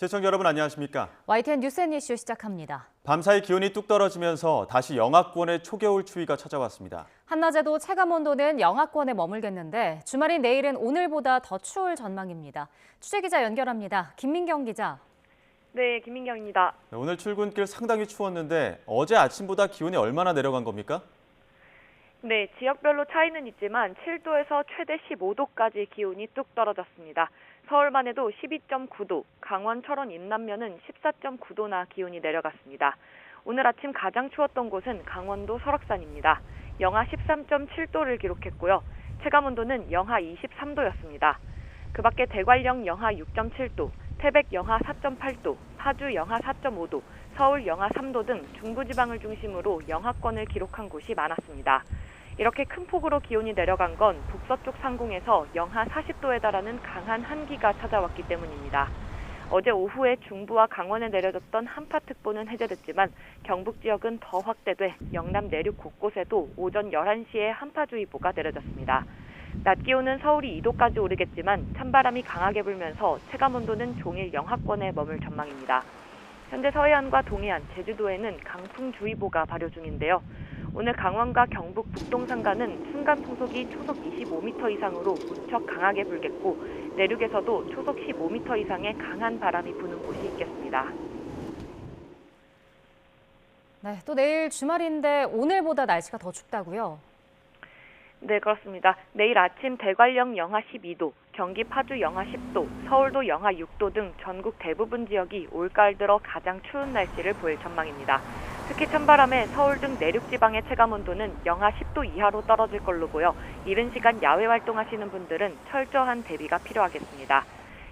시청자 여러분 안녕하십니까? YTN 뉴스앤이슈 시작합니다. 밤사이 기온이 뚝 떨어지면서 다시 영하권의 초겨울 추위가 찾아왔습니다. 한낮에도 체감온도는 영하권에 머물겠는데 주말인 내일은 오늘보다 더 추울 전망입니다. 취재기자 연결합니다. 김민경 기자. 네, 김민경입니다. 오늘 출근길 상당히 추웠는데 어제 아침보다 기온이 얼마나 내려간 겁니까? 네, 지역별로 차이는 있지만 7도에서 최대 15도까지 기온이 뚝 떨어졌습니다. 서울만 해도 12.9도, 강원, 철원, 인남면은 14.9도나 기온이 내려갔습니다. 오늘 아침 가장 추웠던 곳은 강원도 설악산입니다. 영하 13.7도를 기록했고요. 체감온도는 영하 23도였습니다. 그 밖에 대관령 영하 6.7도, 태백 영하 4.8도, 파주 영하 4.5도, 서울 영하 3도 등 중부지방을 중심으로 영하권을 기록한 곳이 많았습니다. 이렇게 큰 폭으로 기온이 내려간 건 북서쪽 상공에서 영하 40도에 달하는 강한 한기가 찾아왔기 때문입니다. 어제 오후에 중부와 강원에 내려졌던 한파특보는 해제됐지만 경북 지역은 더 확대돼 영남 내륙 곳곳에도 오전 11시에 한파주의보가 내려졌습니다. 낮 기온은 서울이 2도까지 오르겠지만 찬바람이 강하게 불면서 체감온도는 종일 영하권에 머물 전망입니다. 현재 서해안과 동해안, 제주도에는 강풍주의보가 발효 중인데요. 오늘 강원과 경북 북동산가는 순간 풍속이 초속 25m 이상으로 무척 강하게 불겠고 내륙에서도 초속 15m 이상의 강한 바람이 부는 곳이 있겠습니다. 네, 또 내일 주말인데 오늘보다 날씨가 더 춥다고요? 네, 그렇습니다. 내일 아침 대관령 영하 12도, 경기 파주 영하 10도, 서울도 영하 6도 등 전국 대부분 지역이 올가을 들어 가장 추운 날씨를 보일 전망입니다. 특히 찬바람에 서울 등 내륙 지방의 체감온도는 영하 10도 이하로 떨어질 걸로 보여 이른 시간 야외 활동하시는 분들은 철저한 대비가 필요하겠습니다.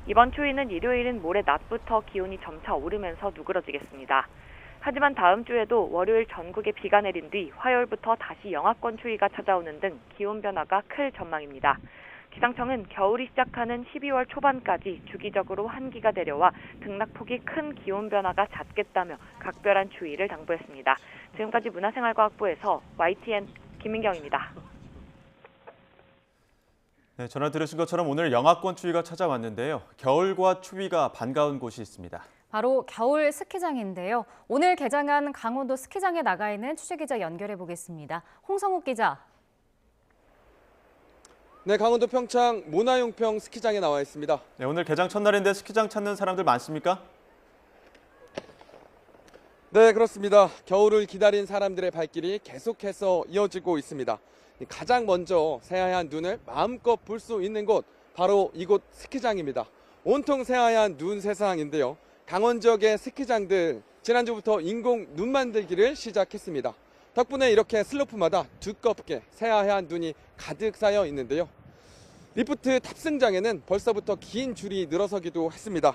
이번 추위는 일요일인 모레 낮부터 기온이 점차 오르면서 누그러지겠습니다. 하지만 다음 주에도 월요일 전국에 비가 내린 뒤 화요일부터 다시 영하권 추위가 찾아오는 등 기온 변화가 클 전망입니다. 기상청은 겨울이 시작하는 12월 초반까지 주기적으로 한기가 내려와 등락폭이 큰 기온 변화가 잦겠다며 각별한 주의를 당부했습니다. 지금까지 문화생활과학부에서 YTN 김민경입니다. 네, 전화 들으신 것처럼 오늘 영하권 추위가 찾아왔는데요. 겨울과 추위가 반가운 곳이 있습니다. 바로 겨울 스키장인데요. 오늘 개장한 강원도 스키장에 나가 있는 취재기자 연결해 보겠습니다. 홍성욱 기자. 네, 강원도 평창 모나용평 스키장에 나와 있습니다. 네, 오늘 개장 첫날인데 스키장 찾는 사람들 많습니까? 네, 그렇습니다. 겨울을 기다린 사람들의 발길이 계속해서 이어지고 있습니다. 가장 먼저 새하얀 눈을 마음껏 볼 수 있는 곳, 바로 이곳 스키장입니다. 온통 새하얀 눈 세상인데요. 강원 지역의 스키장들 지난주부터 인공 눈 만들기를 시작했습니다. 덕분에 이렇게 슬로프마다 두껍게 새하얀 눈이 가득 쌓여 있는데요. 리프트 탑승장에는 벌써부터 긴 줄이 늘어서기도 했습니다.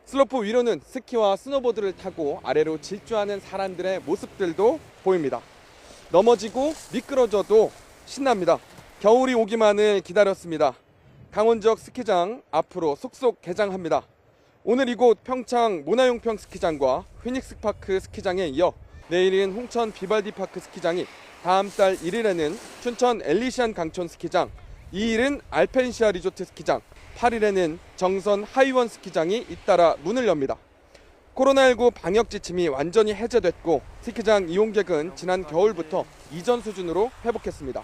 슬로프 위로는 스키와 스노보드를 타고 아래로 질주하는 사람들의 모습들도 보입니다. 넘어지고 미끄러져도 신납니다. 겨울이 오기만을 기다렸습니다. 강원 지역 스키장 앞으로 속속 개장합니다. 오늘 이곳 평창 모나용평 스키장과 휘닉스파크 스키장에 이어 내일은 홍천 비발디파크 스키장이, 다음 달 1일에는 춘천 엘리시안 강촌 스키장, 2일은 알펜시아 리조트 스키장, 8일에는 정선 하이원 스키장이 잇따라 문을 엽니다. 코로나19 방역 지침이 완전히 해제됐고 스키장 이용객은 지난 겨울부터 이전 수준으로 회복했습니다.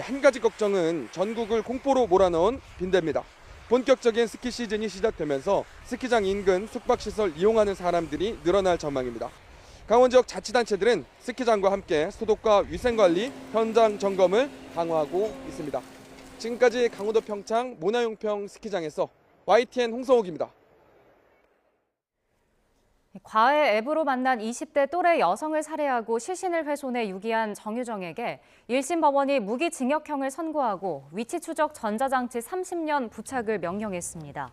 한 가지 걱정은 전국을 공포로 몰아넣은 빈대입니다. 본격적인 스키 시즌이 시작되면서 스키장 인근 숙박시설 이용하는 사람들이 늘어날 전망입니다. 강원 지역 자치단체들은 스키장과 함께 소독과 위생관리, 현장 점검을 강화하고 있습니다. 지금까지 강원도 평창 모나용평 스키장에서 YTN 홍성욱입니다. 과외 앱으로 만난 20대 또래 여성을 살해하고 시신을 훼손해 유기한 정유정에게 1심 법원이 무기징역형을 선고하고 위치 추적 전자장치 30년 부착을 명령했습니다.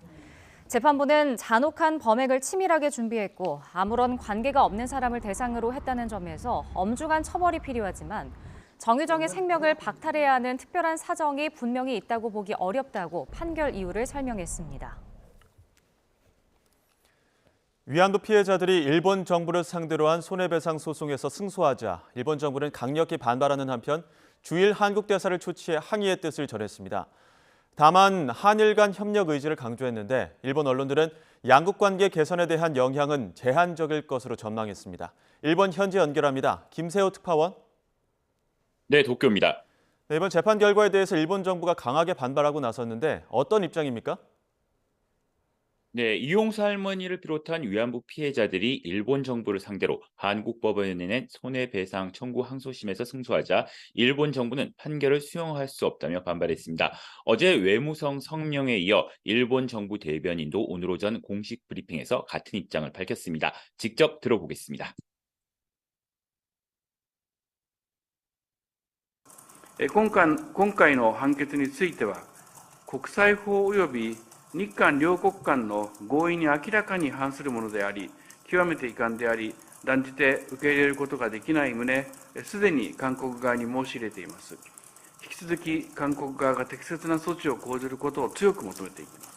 재판부는 잔혹한 범행을 치밀하게 준비했고 아무런 관계가 없는 사람을 대상으로 했다는 점에서 엄중한 처벌이 필요하지만 정유정의 생명을 박탈해야 하는 특별한 사정이 분명히 있다고 보기 어렵다고 판결 이유를 설명했습니다. 위안부 피해자들이 일본 정부를 상대로 한 손해배상 소송에서 승소하자 일본 정부는 강력히 반발하는 한편 주일 한국 대사를 초치해 항의의 뜻을 전했습니다. 다만 한일 간 협력 의지를 강조했는데 일본 언론들은 양국 관계 개선에 대한 영향은 제한적일 것으로 전망했습니다. 일본 현지 연결합니다. 김세호 특파원. 네, 도쿄입니다. 네, 이번 재판 결과에 대해서 일본 정부가 강하게 반발하고 나섰는데 어떤 입장입니까? 네, 이용수 할머니를 비롯한 위안부 피해자들이 일본 정부를 상대로 한국 법원에 낸 손해배상 청구 항소심에서 승소하자 일본 정부는 판결을 수용할 수 없다며 반발했습니다. 어제 외무성 성명에 이어 일본 정부 대변인도 오늘 오전 공식 브리핑에서 같은 입장을 밝혔습니다. 직접 들어보겠습니다. 今回の判決については、国際法及び日韓両国間の合意に明らかに反するものであり、極めて遺憾であり、断じて受け入れることができない旨、すでに韓国側に申し入れています。引き続き、韓国側が適切な措置を講じることを強く求めていきます。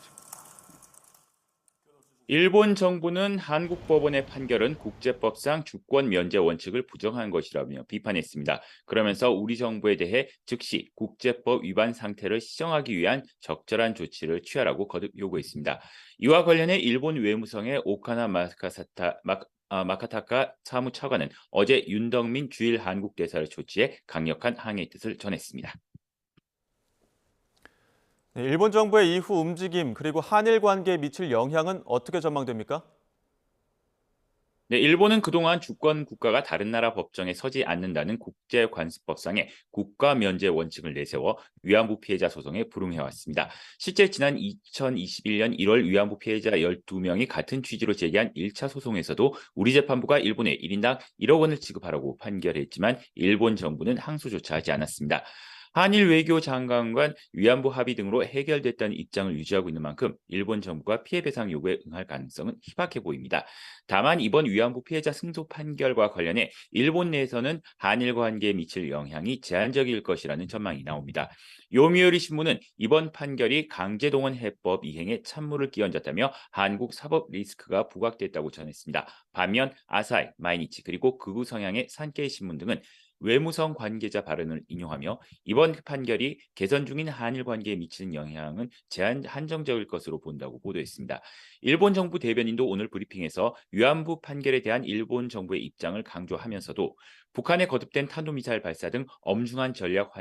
일본 정부는 한국 법원의 판결은 국제법상 주권 면제 원칙을 부정한 것이라며 비판했습니다. 그러면서 우리 정부에 대해 즉시 국제법 위반 상태를 시정하기 위한 적절한 조치를 취하라고 거듭 요구했습니다. 이와 관련해 일본 외무성의 오카나 마카타카 사무차관은 어제 윤덕민 주일 한국 대사를 초치해 강력한 항의 뜻을 전했습니다. 네, 일본 정부의 이후 움직임 그리고 한일 관계에 미칠 영향은 어떻게 전망됩니까? 네, 일본은 그동안 주권 국가가 다른 나라 법정에 서지 않는다는 국제관습법상의 국가 면제 원칙을 내세워 위안부 피해자 소송에 불응해왔습니다. 실제 지난 2021년 1월 위안부 피해자 12명이 같은 취지로 제기한 1차 소송에서도 우리 재판부가 일본에 1인당 1억 원을 지급하라고 판결했지만 일본 정부는 항소조차 하지 않았습니다. 한일 외교 장관 간 위안부 합의 등으로 해결됐다는 입장을 유지하고 있는 만큼 일본 정부가 피해 배상 요구에 응할 가능성은 희박해 보입니다. 다만 이번 위안부 피해자 승소 판결과 관련해 일본 내에서는 한일 관계에 미칠 영향이 제한적일 것이라는 전망이 나옵니다. 요미우리 신문은 이번 판결이 강제동원 해법 이행에 찬물을 끼얹었다며 한국 사법 리스크가 부각됐다고 전했습니다. 반면 아사히, 마이니치 그리고 극우 성향의 산케이 신문 등은 외무성 관계자 발언을 인용하며 이번 판결이 개선 중인 한일 관계에 미치는 영향은 한정적일 것으로 본다고 보도했습니다. 일본 정부 대변인도 오늘 브리핑에서 위안부 판결에 대한 일본 정부의 입장을 강조하면서도 북한의 거듭된 탄도미사일 발사 등 엄중한 전략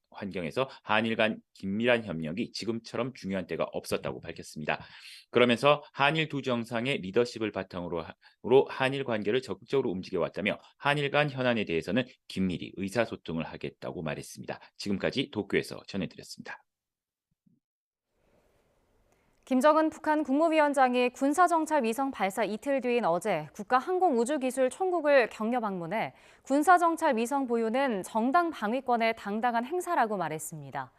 환경에서 한일 간 긴밀한 협력이 지금처럼 중요한 때가 없었다고 밝혔습니다. 그러면서 한일 두 정상의 리더십을 바탕으로 한일 관계를 적극적으로 움직여왔다며 한일 간 현안에 대해서는 긴밀히 의사소통을 하겠다고 말했습니다. 지금까지 도쿄에서 전해드렸습니다. 김정은 북한 국무위원장이 군사정찰 위성 발사 이틀 뒤인 어제 국가항공우주기술총국을 격려 방문해 군사정찰 위성 보유는 정당 방위권의 당당한 행사라고 말했습니다.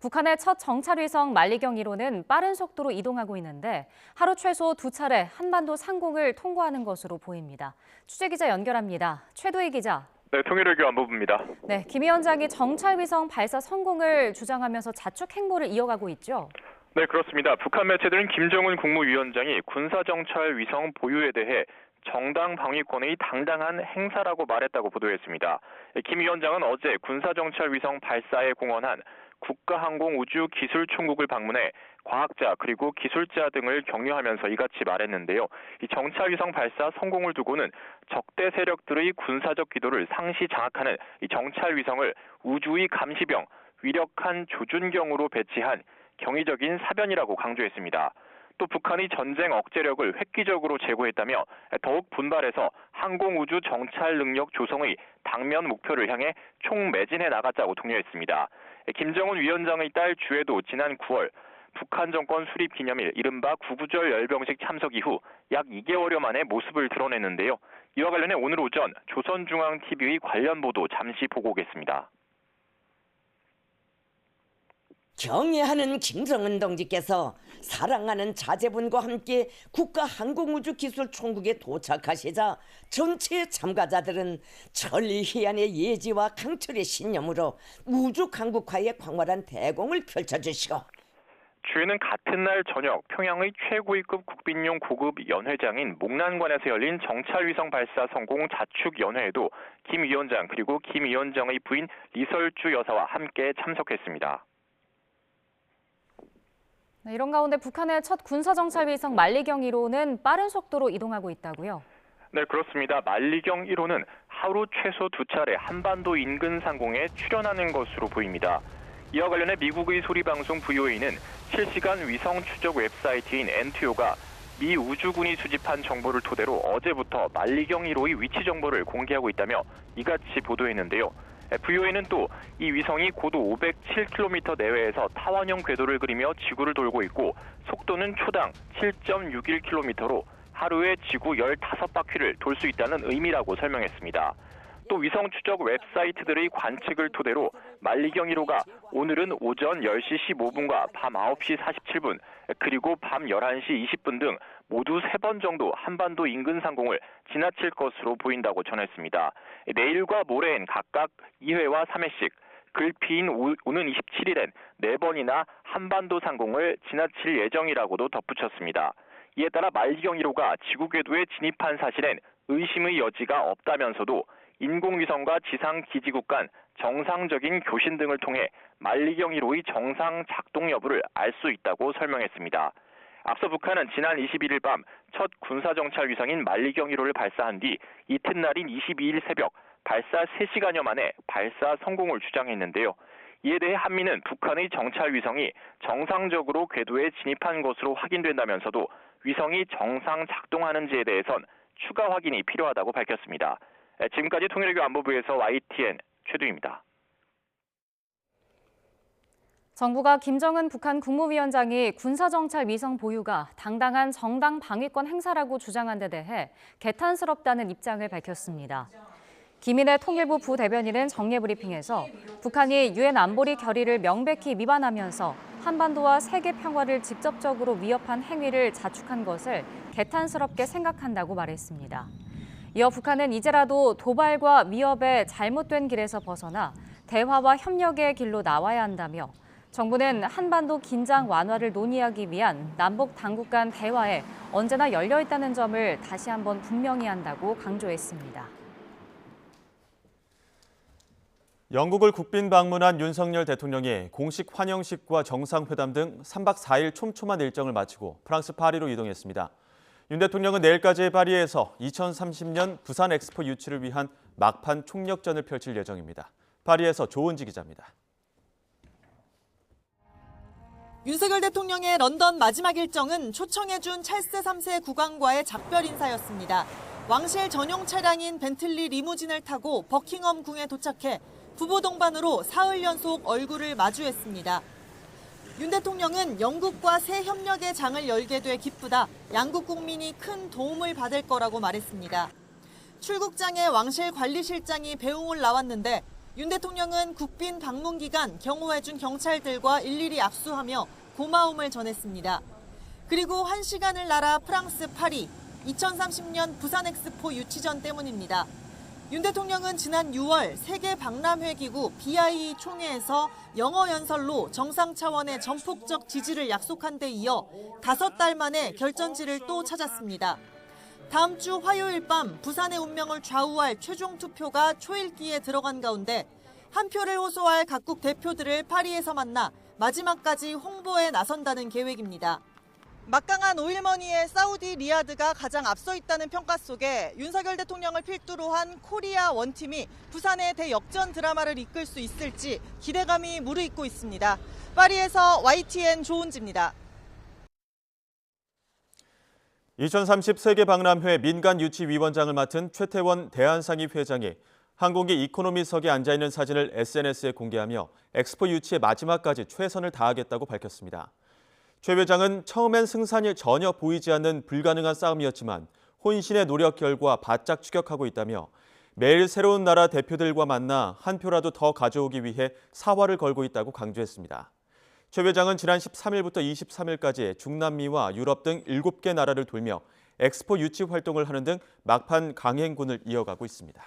북한의 첫 정찰 위성 만리경 1호는 빠른 속도로 이동하고 있는데 하루 최소 2차례 한반도 상공을 통과하는 것으로 보입니다. 취재기자 연결합니다. 최도희 기자. 네, 통일외교 안보부입니다. 네, 김 위원장이 정찰 위성 발사 성공을 주장하면서 자축 행보를 이어가고 있죠. 네, 그렇습니다. 북한 매체들은 김정은 국무위원장이 군사정찰 위성 보유에 대해 정당 방위권의 당당한 행사라고 말했다고 보도했습니다. 김 위원장은 어제 군사정찰 위성 발사에 공헌한 국가항공우주기술총국을 방문해 과학자 그리고 기술자 등을 격려하면서 이같이 말했는데요. 이 정찰위성 발사 성공을 두고는 적대 세력들의 군사적 기도를 상시 장악하는 이 정찰위성을 우주의 감시병, 위력한 조준경으로 배치한 경이적인 사변이라고 강조했습니다. 또 북한이 전쟁 억제력을 획기적으로 제고했다며 더욱 분발해서 항공우주 정찰 능력 조성의 당면 목표를 향해 총매진해 나가자고 독려했습니다. 김정은 위원장의 딸 주에도 지난 9월 북한 정권 수립 기념일 이른바 구구절 열병식 참석 이후 약 2개월여 만에 모습을 드러냈는데요. 이와 관련해 오늘 오전 조선중앙TV의 관련 보도 잠시 보고 오겠습니다. 경애하는 김정은 동지께서 사랑하는 자제분과 함께 국가항공우주기술총국에 도착하시자 전체 참가자들은 천리희한의 예지와 강철의 신념으로 우주 강국화에 광활한 대공을 펼쳐주시고 주에는 같은 날 저녁 평양의 최고위급 국빈용 고급 연회장인 목난관에서 열린 정찰위성 발사 성공 자축연회에도 김 위원장 그리고 김 위원장의 부인 리설주 여사와 함께 참석했습니다. 네, 이런 가운데 북한의 첫 군사정찰 위성 만리경 1호는 빠른 속도로 이동하고 있다고요? 네, 그렇습니다. 만리경 1호는 하루 최소 2차례 한반도 인근 상공에 출현하는 것으로 보입니다. 이와 관련해 미국의 소리방송 VOA는 실시간 위성 추적 웹사이트인 엔투오가 미 우주군이 수집한 정보를 토대로 어제부터 만리경 1호의 위치 정보를 공개하고 있다며 이같이 보도했는데요. VOA는 또 이 위성이 고도 507km 내외에서 타원형 궤도를 그리며 지구를 돌고 있고 속도는 초당 7.61km로 하루에 지구 15바퀴를 돌 수 있다는 의미라고 설명했습니다. 또 위성 추적 웹사이트들의 관측을 토대로 만리경 1호가 오늘은 오전 10시 15분과 밤 9시 47분 그리고 밤 11시 20분 등 모두 3번 정도 한반도 인근 상공을 지나칠 것으로 보인다고 전했습니다. 내일과 모레엔 각각 2회와 3회씩 글피인 오는 27일엔 4번이나 한반도 상공을 지나칠 예정이라고도 덧붙였습니다. 이에 따라 만리경 1호가 지구 궤도에 진입한 사실엔 의심의 여지가 없다면서도 인공위성과 지상기지국 간 정상적인 교신 등을 통해 만리경 1호의 정상 작동 여부를 알 수 있다고 설명했습니다. 앞서 북한은 지난 21일 밤 첫 군사정찰 위성인 만리경 1호를 발사한 뒤 이튿날인 22일 새벽 발사 3시간여 만에 발사 성공을 주장했는데요. 이에 대해 한미는 북한의 정찰 위성이 정상적으로 궤도에 진입한 것으로 확인된다면서도 위성이 정상 작동하는지에 대해선 추가 확인이 필요하다고 밝혔습니다. 지금까지 통일외교 안보부에서 YTN 최두입니다. 정부가 김정은 북한 국무위원장이 군사정찰 위성 보유가 당당한 정당 방위권 행사라고 주장한 데 대해 개탄스럽다는 입장을 밝혔습니다. 김인혜 통일부 부대변인은 정례브리핑에서 북한이 유엔 안보리 결의를 명백히 위반하면서 한반도와 세계 평화를 직접적으로 위협한 행위를 자축한 것을 개탄스럽게 생각한다고 말했습니다. 이어 북한은 이제라도 도발과 위협의 잘못된 길에서 벗어나 대화와 협력의 길로 나와야 한다며 정부는 한반도 긴장 완화를 논의하기 위한 남북 당국 간 대화에 언제나 열려 있다는 점을 다시 한번 분명히 한다고 강조했습니다. 영국을 국빈 방문한 윤석열 대통령이 공식 환영식과 정상회담 등 3박 4일 촘촘한 일정을 마치고 프랑스 파리로 이동했습니다. 윤 대통령은 내일까지 파리에서 2030년 부산 엑스포 유치를 위한 막판 총력전을 펼칠 예정입니다. 파리에서 조은지 기자입니다. 윤석열 대통령의 런던 마지막 일정은 초청해준 찰스 3세 국왕과의 작별 인사였습니다. 왕실 전용 차량인 벤틀리 리무진을 타고 버킹엄 궁에 도착해 부부 동반으로 사흘 연속 얼굴을 마주했습니다. 윤 대통령은 영국과 새 협력의 장을 열게 돼 기쁘다. 양국 국민이 큰 도움을 받을 거라고 말했습니다. 출국장에 왕실 관리실장이 배웅을 나왔는데 윤 대통령은 국빈 방문 기간 경호해준 경찰들과 일일이 압수하며 고마움을 전했습니다. 그리고 1시간을 날아 프랑스 파리, 2030년 부산 엑스포 유치전 때문입니다. 윤 대통령은 지난 6월 세계 박람회 기구 BIE 총회에서 영어 연설로 정상 차원의 전폭적 지지를 약속한 데 이어 5달 만에 결전지를 또 찾았습니다. 다음 주 화요일 밤 부산의 운명을 좌우할 최종 투표가 초읽기에 들어간 가운데 한 표를 호소할 각국 대표들을 파리에서 만나 마지막까지 홍보에 나선다는 계획입니다. 막강한 오일머니의 사우디 리야드가 가장 앞서 있다는 평가 속에 윤석열 대통령을 필두로 한 코리아 원팀이 부산의 대역전 드라마를 이끌 수 있을지 기대감이 무르익고 있습니다. 파리에서 YTN 조은지입니다. 2030 세계박람회 민간유치위원장을 맡은 최태원 대한상의 회장이 항공기 이코노미석에 앉아있는 사진을 SNS에 공개하며 엑스포 유치의 마지막까지 최선을 다하겠다고 밝혔습니다. 최 회장은 처음엔 승산이 전혀 보이지 않는 불가능한 싸움이었지만 혼신의 노력 결과 바짝 추격하고 있다며 매일 새로운 나라 대표들과 만나 한 표라도 더 가져오기 위해 사활을 걸고 있다고 강조했습니다. 최 회장은 지난 13일부터 23일까지 중남미와 유럽 등 7개 나라를 돌며 엑스포 유치 활동을 하는 등 막판 강행군을 이어가고 있습니다.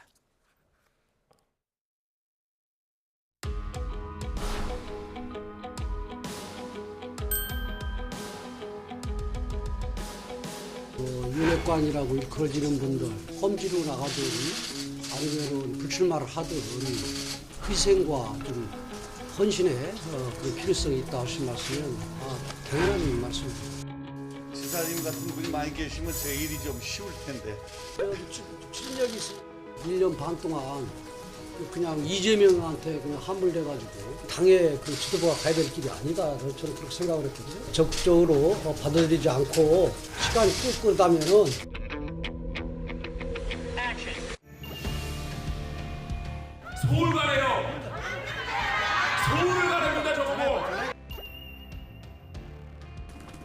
윤핵관이라고 일컬어지는 분들 험지로 나가든 아니면 불출마를 하든 희생과 좀 헌신의 그 필요성이 있다 하신 말씀은 당연한 말씀입니다. 지사님 같은 분이 많이 계시면 제 일이 좀 쉬울 텐데. 그래도 출력이 1년 반 동안 그냥 이재명한테 그냥 함몰돼가지고 당의 그 지도부가 가야 될 길이 아니다. 저는 그렇게 생각을 했거든요. 적극적으로 받아들이지 않고 시간이 끌다면은 서울 가래요. 서울을 가랍니다, 저거.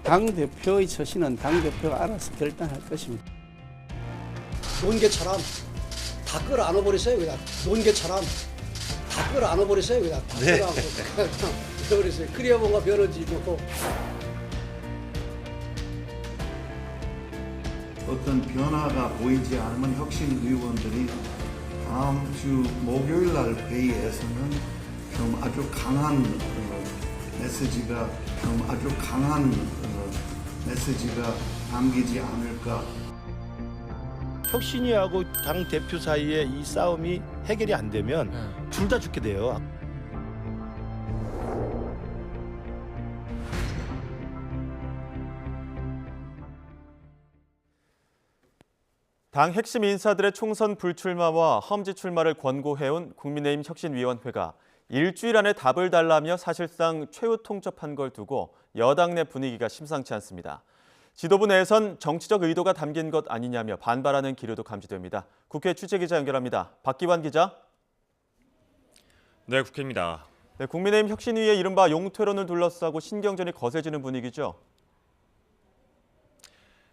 당대표의 처신은 당대표가 알아서 결단할 것입니다. 논개처럼 다 끌어안아버리세요. 그냥 논개처럼 다 끌어안아버리세요. 그냥 다 끌어안고 그냥 버리세요. 그래야 뭔가 변하지 뭐. 어떤 변화가 보이지 않으면 혁신 의원들이 다음 주 목요일 날 회의에서는 좀 아주 강한 메시지가 담기지 않을까. 혁신위하고 당 대표 사이에 이 싸움이 해결이 안 되면 둘 다 죽게 돼요. 당 핵심 인사들의 총선 불출마와 험지 출마를 권고해온 국민의힘 혁신위원회가 일주일 안에 답을 달라며 사실상 최후 통첩한 걸 두고 여당 내 분위기가 심상치 않습니다. 지도부 내에선 정치적 의도가 담긴 것 아니냐며 반발하는 기류도 감지됩니다. 국회 취재기자 연결합니다. 박기환 기자. 네, 국회입니다. 네, 국민의힘 혁신위의 이른바 용퇴론을 둘러싸고 신경전이 거세지는 분위기죠.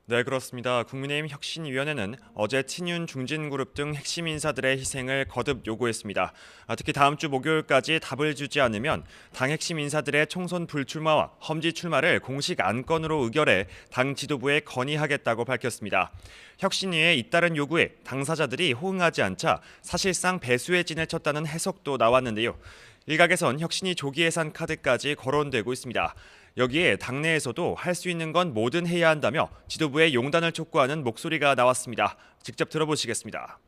네, 그렇습니다. 국민의힘 혁신위원회는 어제 친윤 중진그룹 등 핵심 인사들의 희생을 거듭 요구했습니다. 특히 다음 주 목요일까지 답을 주지 않으면 당 핵심 인사들의 총선 불출마와 험지 출마를 공식 안건으로 의결해 당 지도부에 건의하겠다고 밝혔습니다. 혁신위의 잇따른 요구에 당사자들이 호응하지 않자 사실상 배수의 진을 쳤다는 해석도 나왔는데요. 일각에선 혁신위 조기 예산 카드까지 거론되고 있습니다. 여기에 당내에서도 할 수 있는 건 뭐든 해야 한다며 지도부의 용단을 촉구하는 목소리가 나왔습니다. 직접 들어보시겠습니다.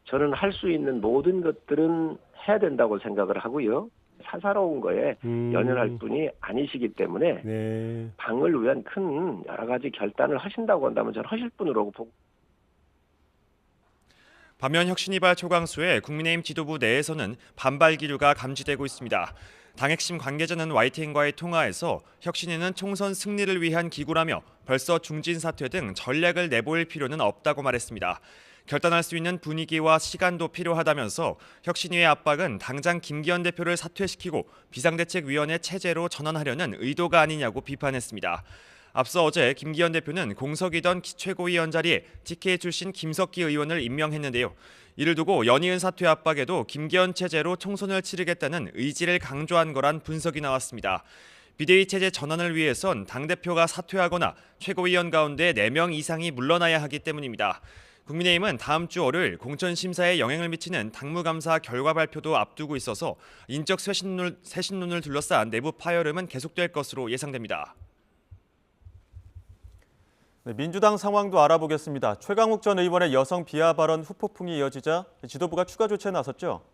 저는 할 수 있는 모든 것들은 해야 된다고 생각을 하고요. 사사로운 거에 연연할 분이 아니시기 때문에 당을 위한 큰 여러 가지 결단을 하신다고 한다면 저는 하실 분으로 보고. 반면 혁신이발 초강수에 국민의힘 지도부 내에서는 반발 기류가 감지되고 있습니다. 당 핵심 관계자는 YTN과의 통화에서 혁신위는 총선 승리를 위한 기구라며 벌써 중진 사퇴 등 전략을 내보일 필요는 없다고 말했습니다. 결단할 수 있는 분위기와 시간도 필요하다면서 혁신위의 압박은 당장 김기현 대표를 사퇴시키고 비상대책위원회 체제로 전환하려는 의도가 아니냐고 비판했습니다. 앞서 어제 김기현 대표는 공석이던 최고위원 자리에 TK 출신 김석기 의원을 임명했는데요. 이를 두고 연이은 사퇴 압박에도 김기현 체제로 총선을 치르겠다는 의지를 강조한 거란 분석이 나왔습니다. 비대위 체제 전환을 위해선 당대표가 사퇴하거나 최고위원 가운데 4명 이상이 물러나야 하기 때문입니다. 국민의힘은 다음 주 월요일 공천심사에 영향을 미치는 당무감사 결과 발표도 앞두고 있어서 인적 쇄신론을 둘러싼 내부 파열음은 계속될 것으로 예상됩니다. 네, 민주당 상황도 알아보겠습니다. 최강욱 전 의원의 여성 비하 발언 후폭풍이 이어지자 지도부가 추가 조치에 나섰죠.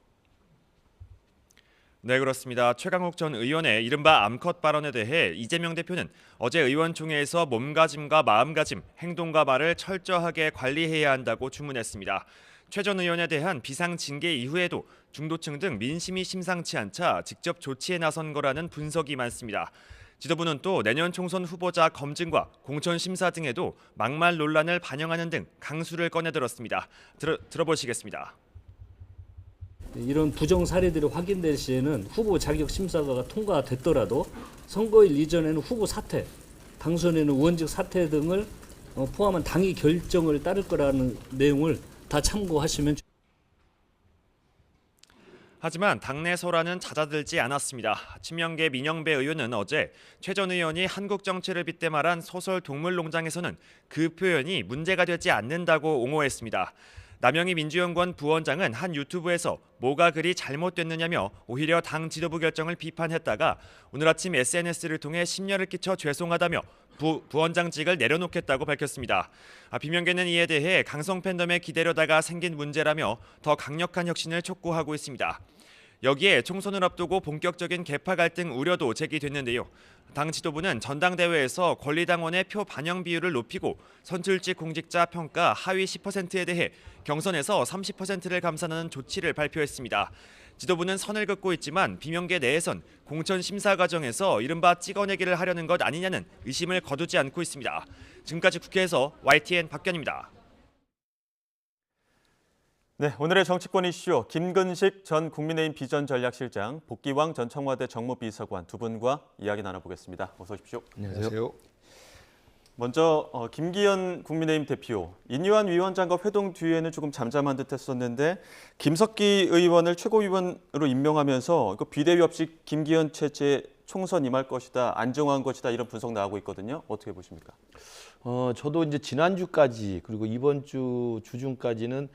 네, 그렇습니다. 최강욱 전 의원의 이른바 암컷 발언에 대해 이재명 대표는 어제 의원총회에서 몸가짐과 마음가짐, 행동과 말을 철저하게 관리해야 한다고 주문했습니다. 최 전 의원에 대한 비상징계 이후에도 중도층 등 민심이 심상치 않자 직접 조치에 나선 거라는 분석이 많습니다. 지도부는 또 내년 총선 후보자 검증과 공천 심사 등에도 막말 논란을 반영하는 등 강수를 꺼내들었습니다. 들어보시겠습니다. 이런 부정 사례들이 확인될 시에는 후보 자격 심사가 통과됐더라도 선거일 이전에는 후보 사퇴, 당선에는 의원직 사퇴 등을 포함한 당의 결정을 따를 거라는 내용을 다 참고하시면. 하지만 당내 소란은 잦아들지 않았습니다. 친명계 민영배 의원은 어제 최 전 의원이 한국 정치를 빗대 말한 소설 동물농장에서는 그 표현이 문제가 되지 않는다고 옹호했습니다. 남영희 민주연구원 부원장은 한 유튜브에서 뭐가 그리 잘못됐느냐며 오히려 당 지도부 결정을 비판했다가 오늘 아침 SNS를 통해 심려를 끼쳐 죄송하다며 부원장직을 내려놓겠다고 밝혔습니다. 비명계는 이에 대해 강성 팬덤에 기대려다가 생긴 문제라며 더 강력한 혁신을 촉구하고 있습니다. 여기에 총선을 앞두고 본격적인 계파 갈등 우려도 제기됐는데요. 당 지도부는 전당대회에서 권리당원의 표 반영 비율을 높이고 선출직 공직자 평가 하위 10%에 대해 경선에서 30%를 감산하는 조치를 발표했습니다. 지도부는 선을 긋고 있지만 비명계 내에선 공천 심사 과정에서 이른바 찍어내기를 하려는 것 아니냐는 의심을 거두지 않고 있습니다. 지금까지 국회에서 YTN 박견입니다. 네, 오늘의 정치권 이슈 김근식 전 국민의힘 비전전략실장, 복기왕 전 청와대 정무비서관 두 분과 이야기 나눠보겠습니다. 어서 오십시오. 안녕하세요. 먼저 김기현 국민의힘 대표, 인유한 위원장과 회동 뒤에는 조금 잠잠한 듯했었는데 김석기 의원을 최고위원으로 임명하면서 이거 비대위 없이 김기현 체제 총선 임할 것이다, 안정화한 것이다 이런 분석 나오고 있거든요. 어떻게 보십니까? 저도 이제 지난주까지 그리고 이번 주 주중까지는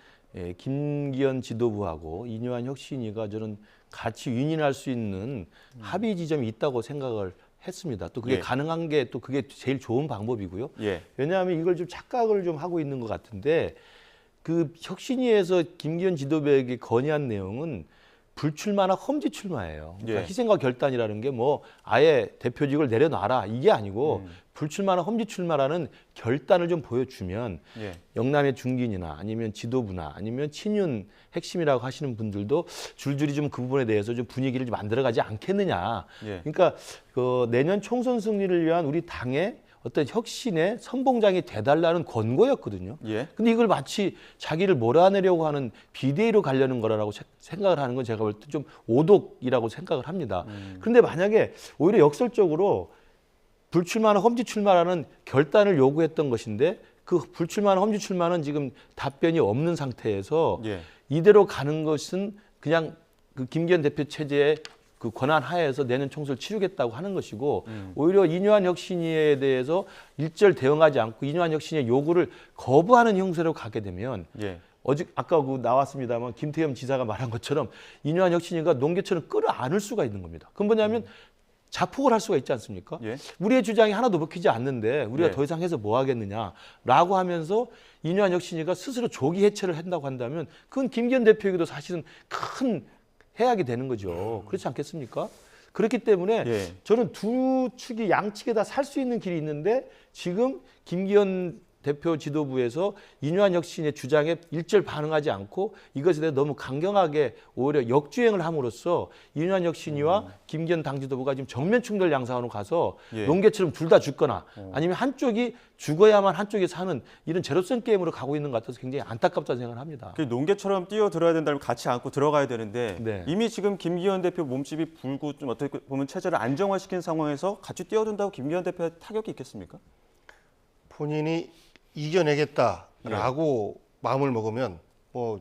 김기현 지도부하고 인유한 혁신위가 저는 같이 윈윈할 수 있는 합의 지점이 있다고 생각을 했습니다. 또 그게 가능한 게 또 그게 제일 좋은 방법이고요. 왜냐하면 이걸 좀 착각을 좀 하고 있는 것 같은데 그 혁신위에서 김기현 지도부에게 건의한 내용은 불출마나 험지 출마예요. 그러니까 희생과 결단이라는 게 뭐 아예 대표직을 내려놔라 이게 아니고 불출마나 험지 출마라는 결단을 좀 보여주면 영남의 중진이나 아니면 지도부나 아니면 친윤 핵심이라고 하시는 분들도 줄줄이 좀 그 부분에 대해서 좀 분위기를 좀 만들어가지 않겠느냐. 그러니까 그 내년 총선 승리를 위한 우리 당의 어떤 혁신의 선봉장이 돼달라는 권고였거든요. 근데 이걸 마치 자기를 몰아내려고 하는 비대위로 가려는 거라고 생각을 하는 건 제가 볼 때 좀 오독이라고 생각을 합니다. 그런데 만약에 오히려 역설적으로 불출마나 험지 출마라는 결단을 요구했던 것인데 그 불출마나 험지 출마는 지금 답변이 없는 상태에서 이대로 가는 것은 그냥 그 김기현 대표 체제의 그 권한 하에서 내년 총선을 치르겠다고 하는 것이고 오히려 인유한 혁신위에 대해서 일절 대응하지 않고 인유한 혁신위의 요구를 거부하는 형태로 가게 되면 어제 아까 그 나왔습니다만 김태겸 지사가 말한 것처럼 인유한 혁신위가 농개처럼 끌어안을 수가 있는 겁니다. 그건 뭐냐면 자폭을 할 수가 있지 않습니까? 우리의 주장이 하나도 먹히지 않는데 우리가 더 이상 해서 뭐 하겠느냐라고 하면서 인유한 혁신위가 스스로 조기 해체를 한다고 한다면 그건 김기현 대표에게도 사실은 큰 해악이 되는 거죠. 그렇지 않겠습니까? 그렇기 때문에 저는 두 축이 양측에 다 살 수 있는 길이 있는데 지금 김기현 대표 지도부에서 인유한 혁신의 주장에 일절 반응하지 않고 이것에 대해 너무 강경하게 오히려 역주행을 함으로써 인유한 혁신위와 김기현 당 지도부가 지금 정면 충돌 양상으로 가서 농개처럼 둘 다 죽거나 아니면 한쪽이 죽어야만 한쪽이 사는 이런 제로섬 게임으로 가고 있는 것 같아서 굉장히 안타깝다는 생각을 합니다. 농개처럼 뛰어들어야 된다면 같이 안고 들어가야 되는데 이미 지금 김기현 대표 몸집이 불고 좀 어떻게 보면 체제를 안정화시킨 상황에서 같이 뛰어든다고 김기현 대표의 타격이 있겠습니까? 본인이 이겨내겠다라고 마음을 먹으면 뭐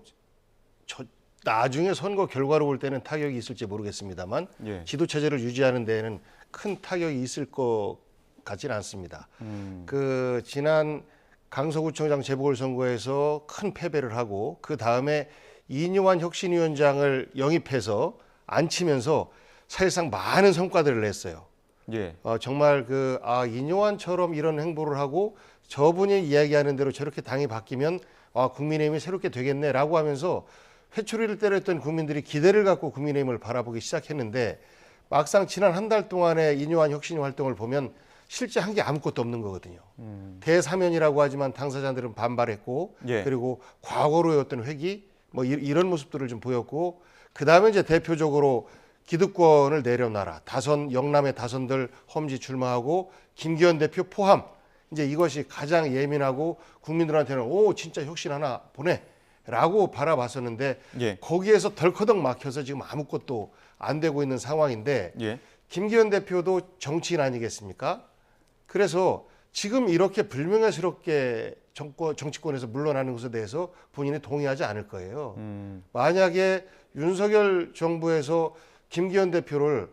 나중에 선거 결과로 볼 때는 타격이 있을지 모르겠습니다만 지도 체제를 유지하는 데에는 큰 타격이 있을 것 같지는 않습니다. 그 지난 강서구청장 재보궐선거에서 큰 패배를 하고 그 다음에 인유한 혁신위원장을 영입해서 앉히면서 사실상 많은 성과들을 냈어요. 정말 인유한처럼 이런 행보를 하고 저분이 이야기하는 대로 저렇게 당이 바뀌면 국민의힘이 새롭게 되겠네라고 하면서 회초리를 때렸던 국민들이 기대를 갖고 국민의힘을 바라보기 시작했는데 막상 지난 한 달 동안의 인유한 혁신위 활동을 보면 실제 한 게 아무것도 없는 거거든요. 대사면이라고 하지만 당사자들은 반발했고 그리고 과거로의 어떤 회기 뭐 이런 모습들을 좀 보였고 그다음에 이제 대표적으로 기득권을 내려놔라. 영남의 다선들 험지 출마하고 김기현 대표 포함 이제 이것이 가장 예민하고 국민들한테는 진짜 혁신 하나 보내라고 바라봤었는데 거기에서 덜커덕 막혀서 지금 아무것도 안 되고 있는 상황인데 김기현 대표도 정치인 아니겠습니까? 그래서 지금 이렇게 불명예스럽게 정치권에서 물러나는 것에 대해서 본인이 동의하지 않을 거예요. 만약에 윤석열 정부에서 김기현 대표를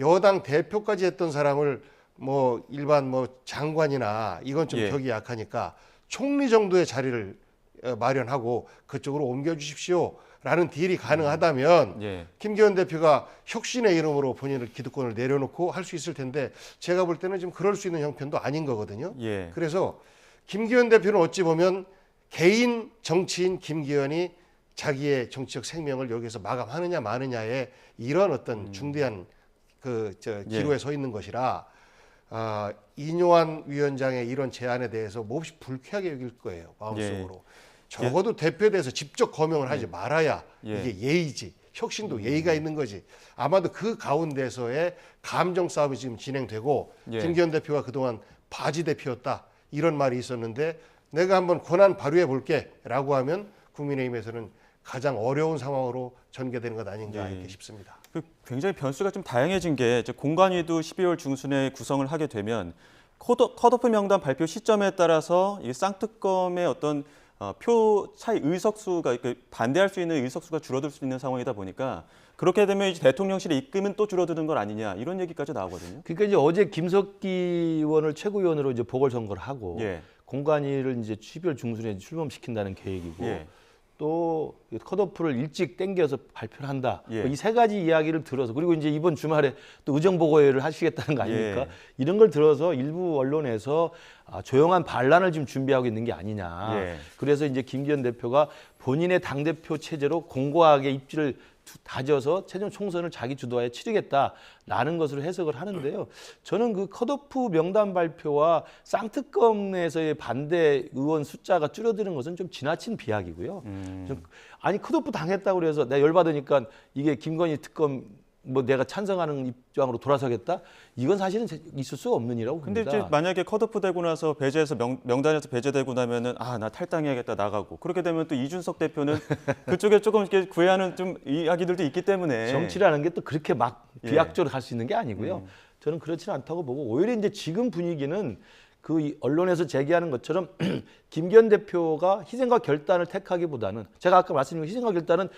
여당 대표까지 했던 사람을 뭐 일반 뭐 장관이나 이건 좀 격이 약하니까 총리 정도의 자리를 마련하고 그쪽으로 옮겨주십시오라는 딜이 가능하다면 김기현 대표가 혁신의 이름으로 본인의 기득권을 내려놓고 할 수 있을 텐데 제가 볼 때는 지금 그럴 수 있는 형편도 아닌 거거든요. 그래서 김기현 대표는 어찌 보면 개인 정치인 김기현이 자기의 정치적 생명을 여기서 마감하느냐 마느냐의 이런 어떤 중대한 기로에 서 있는 것이라 이뇨한 위원장의 이런 제안에 대해서 몹시 불쾌하게 여길 거예요, 마음속으로. 적어도 대표에 대해서 직접 거명을 하지 말아야 이게 예의지. 혁신도 예의가 있는 거지. 아마도 그 가운데서의 감정 싸움이 지금 진행되고 김기현 대표가 그동안 바지 대표였다 이런 말이 있었는데 내가 한번 권한 발휘해 볼게라고 하면 국민의힘에서는 가장 어려운 상황으로 전개되는 것 아닌가 이렇게 싶습니다. 굉장히 변수가 좀 다양해진 게 이제 공관위도 12월 중순에 구성을 하게 되면 컷오프 명단 발표 시점에 따라서 이 쌍특검의 어떤 표 차이 의석수가 반대할 수 있는 의석수가 줄어들 수 있는 상황이다 보니까 그렇게 되면 이제 대통령실의 입김은 또 줄어드는 건 아니냐 이런 얘기까지 나오거든요. 그러니까 이제 어제 김석기 의원을 최고위원으로 이제 보궐선거를 하고 공관위를 이제 12월 중순에 출범시킨다는 계획이고 또 컷오프를 일찍 땡겨서 발표를 한다. 이 세 가지 이야기를 들어서 그리고 이제 이번 주말에 또 의정보고회를 하시겠다는 거 아닙니까? 이런 걸 들어서 일부 언론에서 조용한 반란을 지금 준비하고 있는 게 아니냐. 그래서 이제 김기현 대표가 본인의 당대표 체제로 공고하게 입지를 다져서 최종 총선을 자기 주도하에 치르겠다라는 것으로 해석을 하는데요. 저는 그 컷오프 명단 발표와 쌍특검에서의 반대 의원 숫자가 줄어드는 것은 좀 지나친 비약이고요. 아니 컷오프 당했다고 그래서 내가 열받으니까 이게 김건희 특검 뭐 내가 찬성하는 입장으로 돌아서겠다? 이건 사실은 있을 수 없는 일이라고 봅니다. 근데 이제 만약에 컷오프 되고 나서 배제해서 명단에서 배제되고 나면은 나 탈당해야겠다 나가고 그렇게 되면 또 이준석 대표는 그쪽에 조금 이렇게 구애하는 좀 이야기들도 있기 때문에 정치라는 게 또 그렇게 막 비약적으로 할 수 있는 게 아니고요. 저는 그렇지는 않다고 보고 오히려 이제 지금 분위기는 그 언론에서 제기하는 것처럼 김기현 대표가 희생과 결단을 택하기보다는 제가 아까 말씀드린 희생과 결단은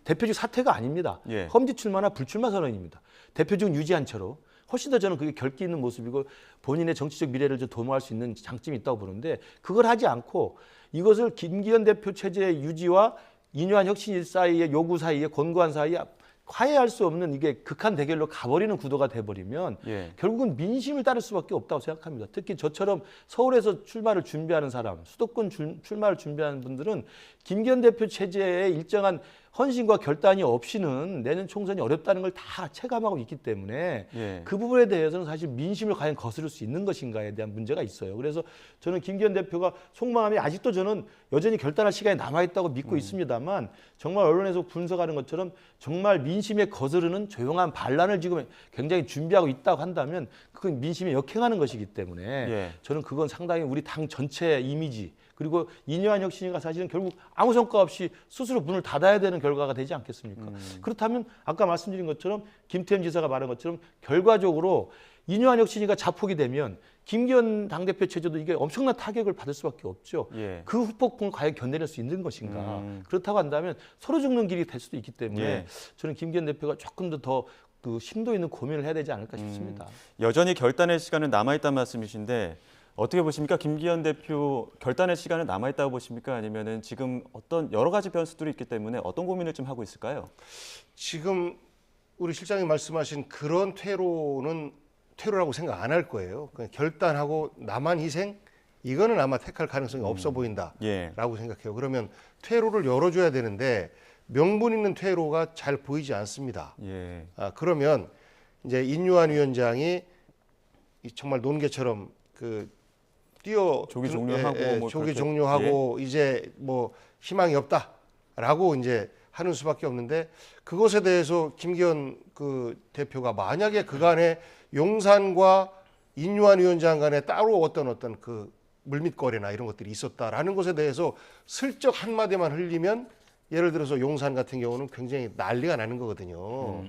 대표직 사퇴가 아닙니다. 험지 출마나 불출마 선언입니다. 대표직 유지한 채로 훨씬 더 저는 그게 결기 있는 모습이고 본인의 정치적 미래를 좀 도모할 수 있는 장점이 있다고 보는데 그걸 하지 않고 이것을 김기현 대표 체제의 유지와 이뇨한 혁신일 사이의 요구 사이에 권고한 사이에 화해할 수 없는 이게 극한 대결로 가버리는 구도가 돼버리면 결국은 민심을 따를 수밖에 없다고 생각합니다. 특히 저처럼 서울에서 출마를 준비하는 사람, 수도권 출마를 준비하는 분들은 김기현 대표 체제의 일정한 헌신과 결단이 없이는 내년 총선이 어렵다는 걸 다 체감하고 있기 때문에 그 부분에 대해서는 사실 민심을 과연 거스를 수 있는 것인가에 대한 문제가 있어요. 그래서 저는 김기현 대표가 속마음이 아직도 저는 여전히 결단할 시간이 남아있다고 믿고 있습니다만 정말 언론에서 분석하는 것처럼 정말 민심에 거스르는 조용한 반란을 지금 굉장히 준비하고 있다고 한다면 그건 민심에 역행하는 것이기 때문에 저는 그건 상당히 우리 당 전체의 이미지 그리고 이뇨한 혁신이가 사실은 결국 아무 성과 없이 스스로 문을 닫아야 되는 결과가 되지 않겠습니까? 그렇다면 아까 말씀드린 것처럼 김태현 지사가 말한 것처럼 결과적으로 이뇨한 혁신이가 자폭이 되면 김기현 당대표 체제도 이게 엄청난 타격을 받을 수밖에 없죠. 그 후폭풍을 과연 견뎌낼 수 있는 것인가. 그렇다고 한다면 서로 죽는 길이 될 수도 있기 때문에 저는 김기현 대표가 조금 더 그 심도 있는 고민을 해야 되지 않을까 싶습니다. 여전히 결단의 시간은 남아있다는 말씀이신데 어떻게 보십니까? 김기현 대표 결단의 시간은 남아있다고 보십니까? 아니면은 지금 어떤 여러 가지 변수들이 있기 때문에 어떤 고민을 좀 하고 있을까요? 지금 우리 실장님 말씀하신 그런 퇴로라고 생각 안 할 거예요. 그냥 결단하고 나만 희생? 이거는 아마 택할 가능성이 없어 보인다라고 생각해요. 그러면 퇴로를 열어줘야 되는데 명분 있는 퇴로가 잘 보이지 않습니다. 그러면 이제 인유한 위원장이 정말 논개처럼 조기 종료하고 조기 종료하고 이제 뭐 희망이 없다라고 이제 하는 수밖에 없는데 그것에 대해서 김기현 대표가 만약에 그간에 용산과 인유한 위원장 간에 따로 어떤 그 물밑거래나 이런 것들이 있었다라는 것에 대해서 슬쩍 한마디만 흘리면 예를 들어서 용산 같은 경우는 굉장히 난리가 나는 거거든요.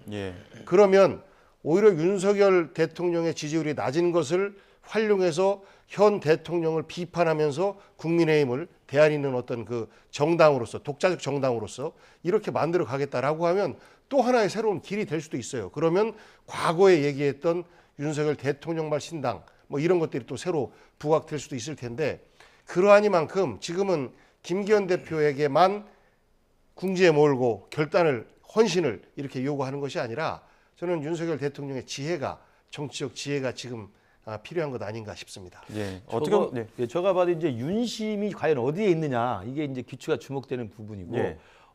그러면 오히려 윤석열 대통령의 지지율이 낮은 것을 활용해서 현 대통령을 비판하면서 국민의힘을 대안 있는 어떤 그 정당으로서 독자적 정당으로서 이렇게 만들어 가겠다라고 하면 또 하나의 새로운 길이 될 수도 있어요. 그러면 과거에 얘기했던 윤석열 대통령발 신당 뭐 이런 것들이 또 새로 부각될 수도 있을 텐데 그러하니만큼 지금은 김기현 대표에게만 궁지에 몰고 헌신을 이렇게 요구하는 것이 아니라 저는 윤석열 대통령의 지혜가 정치적 지혜가 지금 필요한 것 아닌가 싶습니다. 예. 제가 봐도 이제 윤심이 과연 어디에 있느냐 이게 이제 귀추가 주목되는 부분이고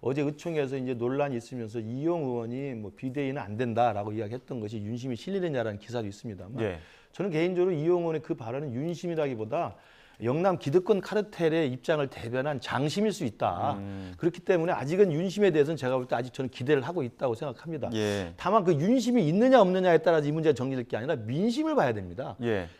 어제 의총에서 이제 논란이 있으면서 이용 의원이 뭐 비대위는 안 된다라고 이야기했던 것이 윤심이 실리느냐라는 기사도 있습니다만 저는 개인적으로 이용 의원의 그 발언은 윤심이라기보다 영남 기득권 카르텔의 입장을 대변한 장심일 수 있다. 그렇기 때문에 아직은 윤심에 대해서는 제가 볼 때 아직 저는 기대를 하고 있다고 생각합니다. 다만 그 윤심이 있느냐 없느냐에 따라서 이 문제가 정리될 게 아니라 민심을 봐야 됩니다.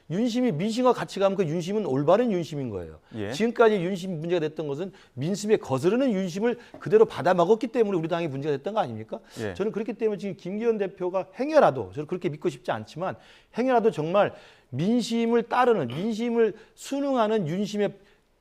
윤심이 민심과 같이 가면 그 윤심은 올바른 윤심인 거예요. 지금까지 윤심 문제가 됐던 것은 민심에 거스르는 윤심을 그대로 받아먹었기 때문에 우리 당이 문제가 됐던 거 아닙니까? 저는 그렇기 때문에 지금 김기현 대표가 행여라도 저는 그렇게 믿고 싶지 않지만 행여라도 정말 민심을 따르는 민심을 순응하는 윤심에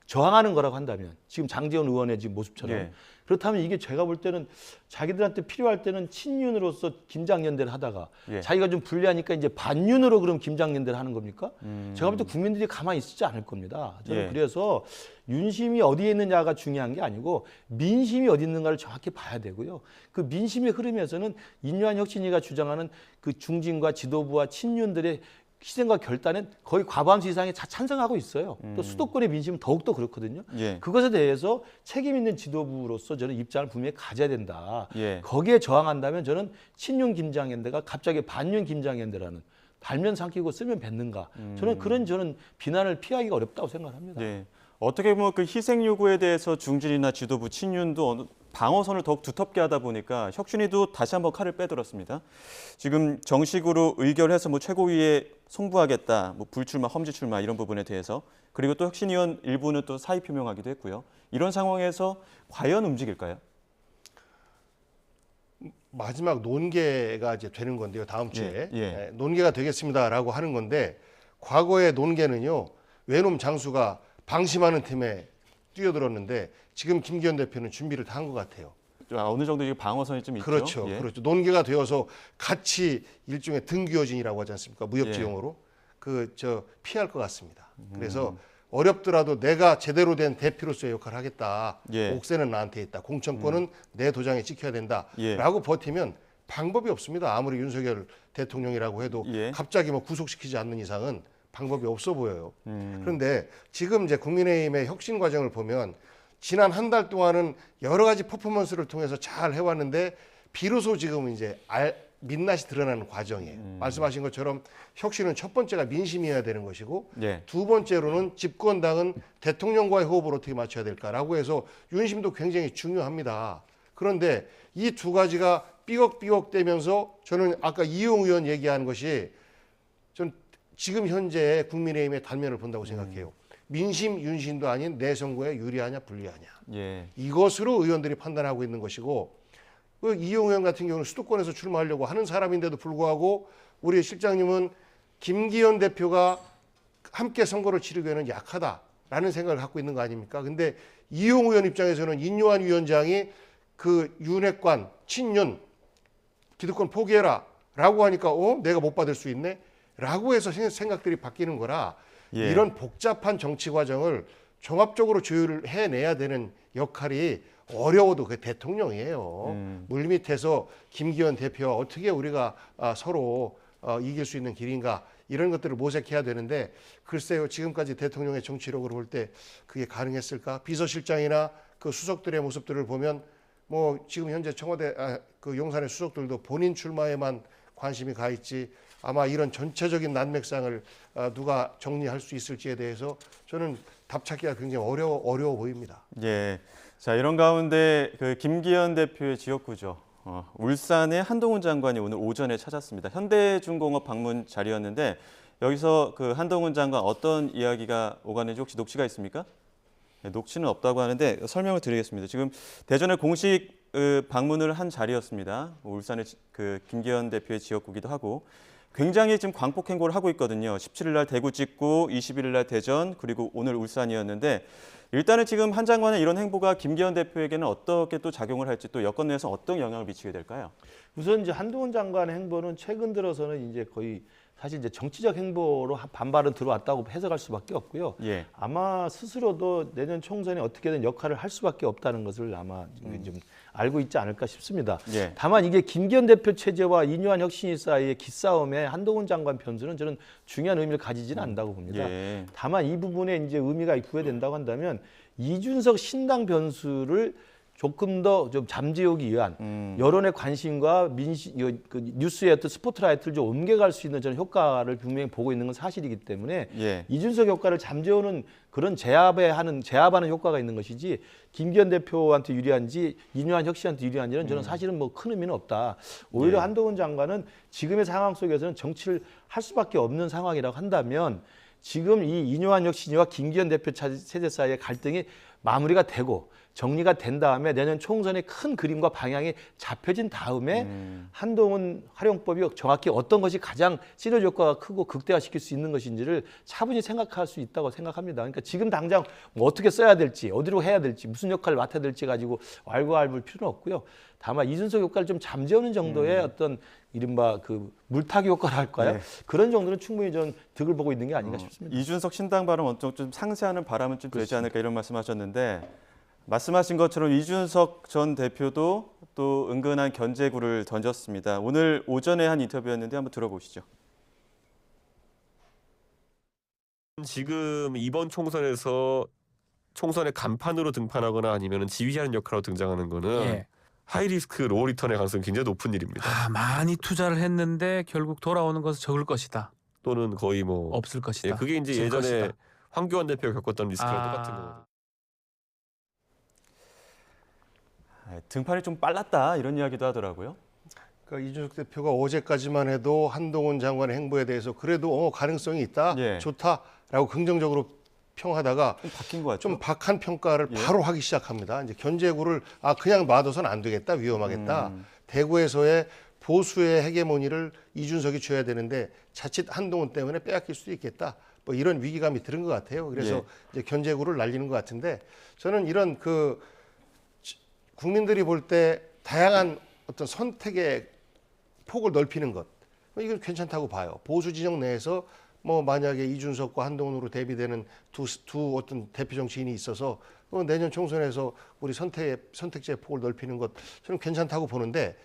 저항하는 거라고 한다면 지금 장제원 의원의 지금 모습처럼 그렇다면 이게 제가 볼 때는 자기들한테 필요할 때는 친윤으로서 김장연대를 하다가 자기가 좀 불리하니까 이제 반윤으로 그럼 김장연대를 하는 겁니까? 제가 볼 때 국민들이 가만히 있지 않을 겁니다. 저는 그래서 윤심이 어디에 있느냐가 중요한 게 아니고 민심이 어디 있는가를 정확히 봐야 되고요. 그 민심의 흐름에서는 인류한 혁신위가 주장하는 그 중진과 지도부와 친윤들의 희생과 결단은 거의 과반수 이상이 찬성하고 있어요. 또 수도권의 민심은 더욱더 그렇거든요. 그것에 대해서 책임 있는 지도부로서 저는 입장을 분명히 가져야 된다. 거기에 저항한다면 저는 친윤 김장연대가 갑자기 반윤 김장연대라는 달면 삼키고 쓰면 뱉는가. 저는 비난을 피하기가 어렵다고 생각합니다. 어떻게 보면 그 희생 요구에 대해서 중진이나 지도부 친윤도 방어선을 더욱 두텁게 하다 보니까 혁신위도 다시 한번 칼을 빼들었습니다. 지금 정식으로 의결해서 뭐 최고위에 송부하겠다, 뭐 불출마, 험지 출마 이런 부분에 대해서 그리고 또 혁신위원 일부는 또 사의 표명하기도 했고요. 이런 상황에서 과연 움직일까요? 마지막 논개가 이제 되는 건데요. 다음 주에 논개가 되겠습니다라고 하는 건데 과거의 논개는요. 외놈 장수가 방심하는 틈에 뛰어들었는데 지금 김기현 대표는 준비를 다 한 것 같아요. 어느 정도 방어선이 좀 있죠. 그렇죠. 그렇죠. 논개가 되어서 같이 일종의 등기어진이라고 하지 않습니까? 무협지용어로 피할 것 같습니다. 그래서 어렵더라도 내가 제대로 된 대표로서의 역할을 하겠다. 옥새는 나한테 있다. 공천권은 내 도장에 찍혀야 된다라고 버티면 방법이 없습니다. 아무리 윤석열 대통령이라고 해도 갑자기 뭐 구속시키지 않는 이상은 방법이 없어 보여요. 그런데 지금 이제 국민의힘의 혁신 과정을 보면 지난 한 달 동안은 여러 가지 퍼포먼스를 통해서 잘 해왔는데 비로소 지금 이제 민낯이 드러나는 과정이에요. 말씀하신 것처럼 혁신은 첫 번째가 민심이어야 되는 것이고 두 번째로는 집권당은 대통령과의 호흡을 어떻게 맞춰야 될까라고 해서 윤심도 굉장히 중요합니다. 그런데 이 두 가지가 삐걱삐걱대면서 저는 아까 이용 의원 얘기하는 것이 전 지금 현재 국민의힘의 단면을 본다고 생각해요. 민심, 윤심도 아닌 내 선거에 유리하냐 불리하냐. 이것으로 의원들이 판단하고 있는 것이고 이용 의원 같은 경우는 수도권에서 출마하려고 하는 사람인데도 불구하고 우리 실장님은 김기현 대표가 함께 선거를 치르기에는 약하다라는 생각을 갖고 있는 거 아닙니까? 근데 이용 의원 입장에서는 인요한 위원장이 그 윤핵관, 친윤, 기득권 포기해라 라고 하니까 내가 못 받을 수 있네? 라고 해서 생각들이 바뀌는 거라 이런 복잡한 정치 과정을 종합적으로 조율을 해내야 되는 역할이 어려워도 그 대통령이에요. 물밑에서 김기현 대표와 어떻게 우리가 서로 이길 수 있는 길인가 이런 것들을 모색해야 되는데 글쎄요. 지금까지 대통령의 정치력으로 볼 때 그게 가능했을까? 비서실장이나 그 수석들의 모습들을 보면 뭐 지금 현재 청와대 그 용산의 수석들도 본인 출마에만 관심이 가 있지 아마 이런 전체적인 난맥상을 누가 정리할 수 있을지에 대해서 저는 답 찾기가 굉장히 어려워 보입니다. 자, 이런 가운데 그 김기현 대표의 지역구죠. 울산의 한동훈 장관이 오늘 오전에 찾았습니다. 현대중공업 방문 자리였는데 여기서 그 한동훈 장관 어떤 이야기가 오가는지 혹시 녹취가 있습니까? 녹취는 없다고 하는데 설명을 드리겠습니다. 지금 대전에 공식 방문을 한 자리였습니다. 울산의 그 김기현 대표의 지역구기도 하고 굉장히 지금 광폭 행보를 하고 있거든요. 17일 날 대구 찍고 21일 날 대전 그리고 오늘 울산이었는데 일단은 지금 한 장관의 이런 행보가 김기현 대표에게는 어떻게 또 작용을 할지 또 여권 내에서 어떤 영향을 미치게 될까요? 우선 이제 한동훈 장관의 행보는 최근 들어서는 이제 거의 사실 이제 정치적 행보로 반발은 들어왔다고 해석할 수밖에 없고요. 아마 스스로도 내년 총선에 어떻게든 역할을 할 수밖에 없다는 것을 아마 좀 알고 있지 않을까 싶습니다. 예. 다만 이게 김기현 대표 체제와 이뇨한 혁신위 사이의 기싸움에 한동훈 장관 변수는 저는 중요한 의미를 가지지는 않는다고 봅니다. 예. 다만 이 부분에 이제 의미가 부여된다고 한다면 이준석 신당 변수를 조금 더 좀 잠재우기 위한 여론의 관심과 그 뉴스의 어떤 스포트라이트를 좀 옮겨갈 수 있는 저는 효과를 분명히 보고 있는 건 사실이기 때문에 예. 이준석 효과를 잠재우는 그런 제압하는 효과가 있는 것이지 김기현 대표한테 유리한지 이뇨한 혁신한테 유리한지는 저는 사실은 뭐 큰 의미는 없다. 오히려 예. 한동훈 장관은 지금의 상황 속에서는 정치를 할 수밖에 없는 상황이라고 한다면 지금 이 이뇨한 혁신이와 김기현 대표 체제 사이의 갈등이 마무리가 되고 정리가 된 다음에 내년 총선의 큰 그림과 방향이 잡혀진 다음에 한동훈 활용법이 정확히 어떤 것이 가장 시너지 효과가 크고 극대화시킬 수 있는 것인지를 차분히 생각할 수 있다고 생각합니다. 그러니까 지금 당장 뭐 어떻게 써야 될지, 어디로 해야 될지, 무슨 역할을 맡아야 될지 가지고 왈가왈부할 필요는 없고요. 다만 이준석 효과를 좀 잠재우는 정도의 어떤 이른바 그 물타기 효과를 할까요? 네. 그런 정도는 충분히 전 득을 보고 있는 게 아닌가 싶습니다. 이준석 신당 발언 원적 좀 상쇄하는 바람은 좀 되지 않을까 이런 말씀하셨는데 말씀하신 것처럼 이준석 전 대표도 또 은근한 견제구를 던졌습니다. 오늘 오전에 한 인터뷰였는데 한번 들어보시죠. 지금 이번 총선에서 총선의 간판으로 등판하거나 아니면 지휘하는 역할로 등장하는 거는 예. 하이리스크 로우리턴의 가능성이 굉장히 높은 일입니다. 많이 투자를 했는데 결국 돌아오는 것은 적을 것이다. 또는 거의 뭐 없을 것이다. 예, 그게 이제 질 예전에 것이다. 황교안 대표가 겪었던 리스크랑 똑같은 거거든요. 등판이 좀 빨랐다 이런 이야기도 하더라고요. 그러니까 이준석 대표가 어제까지만 해도 한동훈 장관의 행보에 대해서 그래도 가능성이 있다, 예. 좋다라고 긍정적으로 평하다가 좀 바뀐 것 같죠. 좀 박한 평가를 바로 하기 시작합니다. 이제 견제구를 그냥 놔둬선 안 되겠다, 위험하겠다. 대구에서의 보수의 헤게모니를 이준석이 쥐어야 되는데 자칫 한동훈 때문에 빼앗길 수도 있겠다. 뭐 이런 위기감이 들은 것 같아요. 그래서 예. 이제 견제구를 날리는 것 같은데 저는 이런 그 국민들이 볼 때 다양한 어떤 선택의 폭을 넓히는 것 이건 괜찮다고 봐요. 보수 진영 내에서 뭐 만약에 이준석과 한동훈으로 대비되는 두 어떤 대표 정치인이 있어서 내년 총선에서 우리 선택지의 폭을 넓히는 것 저는 괜찮다고 보는데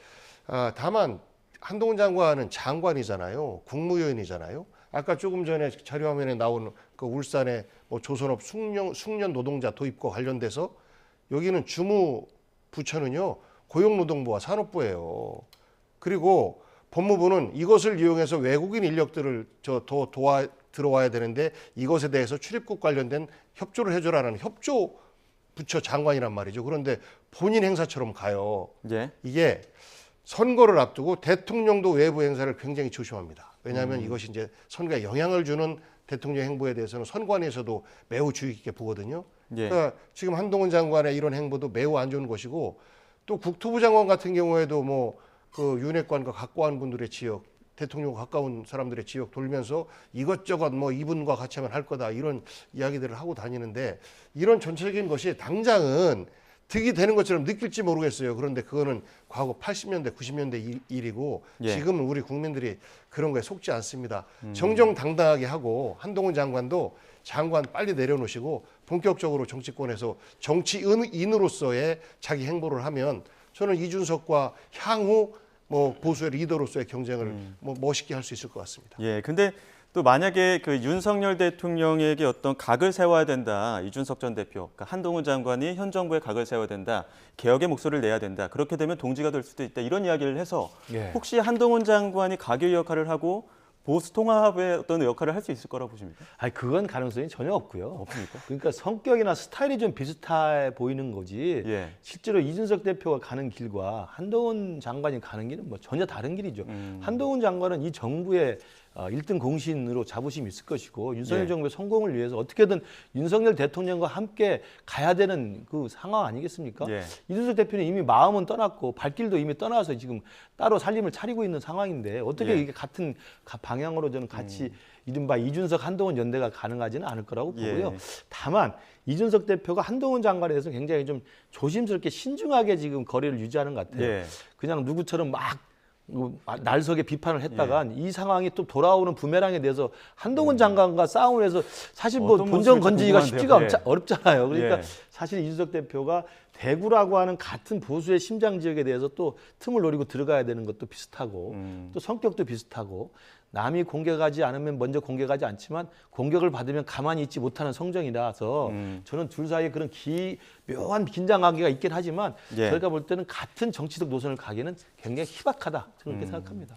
다만 한동훈 장관은 장관이잖아요. 국무위원이잖아요. 아까 조금 전에 자료화면에 나온 그 울산의 뭐 조선업 숙련 노동자 도입과 관련돼서 여기는 주무 부처는요 고용노동부와 산업부예요. 그리고 법무부는 이것을 이용해서 외국인 인력들을 더 들어와야 되는데 이것에 대해서 출입국 관련된 협조를 해줘라는 협조 부처 장관이란 말이죠. 그런데 본인 행사처럼 가요. 예. 이게 선거를 앞두고 대통령도 외부 행사를 굉장히 조심합니다. 왜냐하면 이것이 이제 선거에 영향을 주는 대통령 행보에 대해서는 선관위에서도 매우 주의 깊게 보거든요. 예. 그러니까 지금 한동훈 장관의 이런 행보도 매우 안 좋은 것이고 또 국토부 장관 같은 경우에도 뭐 그 윤핵관과 가까운 분들의 지역, 대통령과 가까운 사람들의 지역 돌면서 이것저것 뭐 이분과 같이 하면 할 거다 이런 이야기들을 하고 다니는데 이런 전체적인 것이 당장은 득이 되는 것처럼 느낄지 모르겠어요. 그런데 그거는 과거 80년대, 90년대 일이고 예. 지금은 우리 국민들이 그런 거에 속지 않습니다. 정정당당하게 하고 한동훈 장관도 장관 빨리 내려놓으시고 본격적으로 정치권에서 정치인으로서의 자기 행보를 하면 저는 이준석과 향후 뭐 보수의 리더로서의 경쟁을 뭐 멋있게 할 수 있을 것 같습니다. 예, 근데 또 만약에 그 윤석열 대통령에게 어떤 각을 세워야 된다. 이준석 전 대표, 그러니까 한동훈 장관이 현 정부에 각을 세워야 된다. 개혁의 목소리를 내야 된다. 그렇게 되면 동지가 될 수도 있다. 이런 이야기를 해서 예. 혹시 한동훈 장관이 가교 역할을 하고 보수 통합의 어떤 역할을 할 수 있을 거라고 보십니까? 아니 그건 가능성이 전혀 없고요. 없습니까? 그러니까 성격이나 스타일이 좀 비슷해 보이는 거지. 예. 실제로 이준석 대표가 가는 길과 한동훈 장관이 가는 길은 뭐 전혀 다른 길이죠. 한동훈 장관은 이 정부의 1등 공신으로 자부심이 있을 것이고 윤석열 예. 정부의 성공을 위해서 어떻게든 윤석열 대통령과 함께 가야 되는 그 상황 아니겠습니까? 예. 이준석 대표는 이미 마음은 떠났고 발길도 이미 떠나서 지금 따로 살림을 차리고 있는 상황인데 어떻게 예. 이게 같은 방향으로 저는 같이 이른바 이준석 한동훈 연대가 가능하지는 않을 거라고 보고요. 예. 다만 이준석 대표가 한동훈 장관에 대해서 굉장히 좀 조심스럽게 신중하게 지금 거리를 유지하는 것 같아요. 예. 그냥 누구처럼 막 날석에 비판을 했다가 이 상황이 또 돌아오는 부메랑에 대해서 한동훈 장관과 싸움을 해서 사실 뭐 본전 건지기가 쉽지가 어렵잖아요. 그러니까 사실 이준석 대표가 대구라고 하는 같은 보수의 심장 지역에 대해서 또 틈을 노리고 들어가야 되는 것도 비슷하고 또 성격도 비슷하고 남이 공격하지 않으면 먼저 공격하지 않지만 공격을 받으면 가만히 있지 못하는 성정이라서 저는 둘 사이에 그런 묘한 긴장관계가 있긴 하지만 저희가 볼 때는 같은 정치적 노선을 가기는 굉장히 희박하다 저는 그렇게 생각합니다.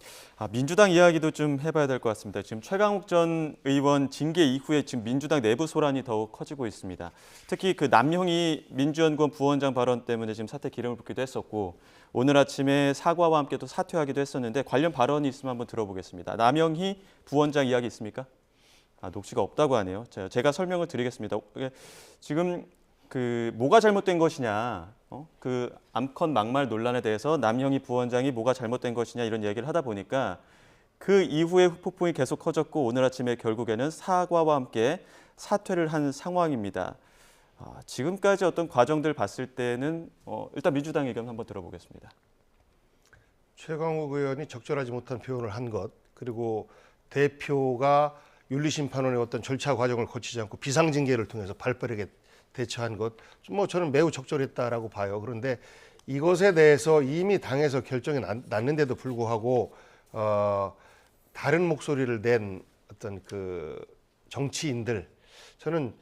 민주당 이야기도 좀 해봐야 될 것 같습니다. 지금 최강욱 전 의원 징계 이후에 지금 민주당 내부 소란이 더욱 커지고 있습니다. 특히 그 남형희 민주연구원 부원장 발언 때문에 지금 사퇴 기름을 붓기도 했었고 오늘 아침에 사과와 함께 또 사퇴하기도 했었는데 관련 발언이 있으면 한번 들어보겠습니다. 남형희 부원장 이야기 있습니까? 녹취가 없다고 하네요. 제가 설명을 드리겠습니다. 지금 그 뭐가 잘못된 것이냐, 그 암컷 막말 논란에 대해서 남형희 부원장이 뭐가 잘못된 것이냐 이런 얘기를 하다 보니까 그 이후에 후폭풍이 계속 커졌고 오늘 아침에 결국에는 사과와 함께 사퇴를 한 상황입니다. 지금까지 어떤 과정들 봤을 때는 일단 민주당 의견 한번 들어보겠습니다. 최강욱 의원이 적절하지 못한 표현을 한 것, 그리고 대표가 윤리심판원의 어떤 절차 과정을 거치지 않고 비상징계를 통해서 발빠르게 대처한 것, 뭐 저는 매우 적절했다라고 봐요. 그런데 이것에 대해서 이미 당에서 결정이 났는데도 불구하고 다른 목소리를 낸 어떤 그 정치인들, 저는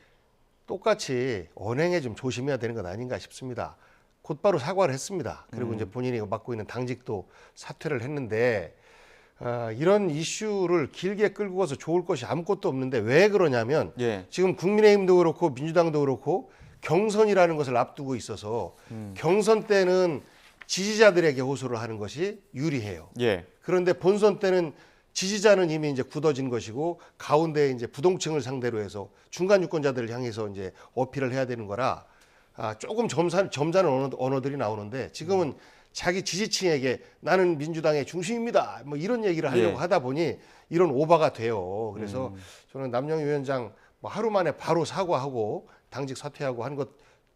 똑같이 언행에 좀 조심해야 되는 것 아닌가 싶습니다. 곧바로 사과를 했습니다. 그리고 이제 본인이 맡고 있는 당직도 사퇴를 했는데 이런 이슈를 길게 끌고 가서 좋을 것이 아무것도 없는데 왜 그러냐면 지금 국민의힘도 그렇고 민주당도 그렇고 경선이라는 것을 앞두고 있어서 경선 때는 지지자들에게 호소를 하는 것이 유리해요. 그런데 본선 때는 지지자는 이미 이제 굳어진 것이고 가운데 이제 부동층을 상대로 해서 중간 유권자들을 향해서 이제 어필을 해야 되는 거라 조금 점잖은 언어들이 나오는데 지금은 자기 지지층에게 나는 민주당의 중심입니다. 뭐 이런 얘기를 하려고 하다 보니 이런 오바가 돼요. 그래서 저는 남영희 위원장 뭐 하루 만에 바로 사과하고 당직 사퇴하고 한 것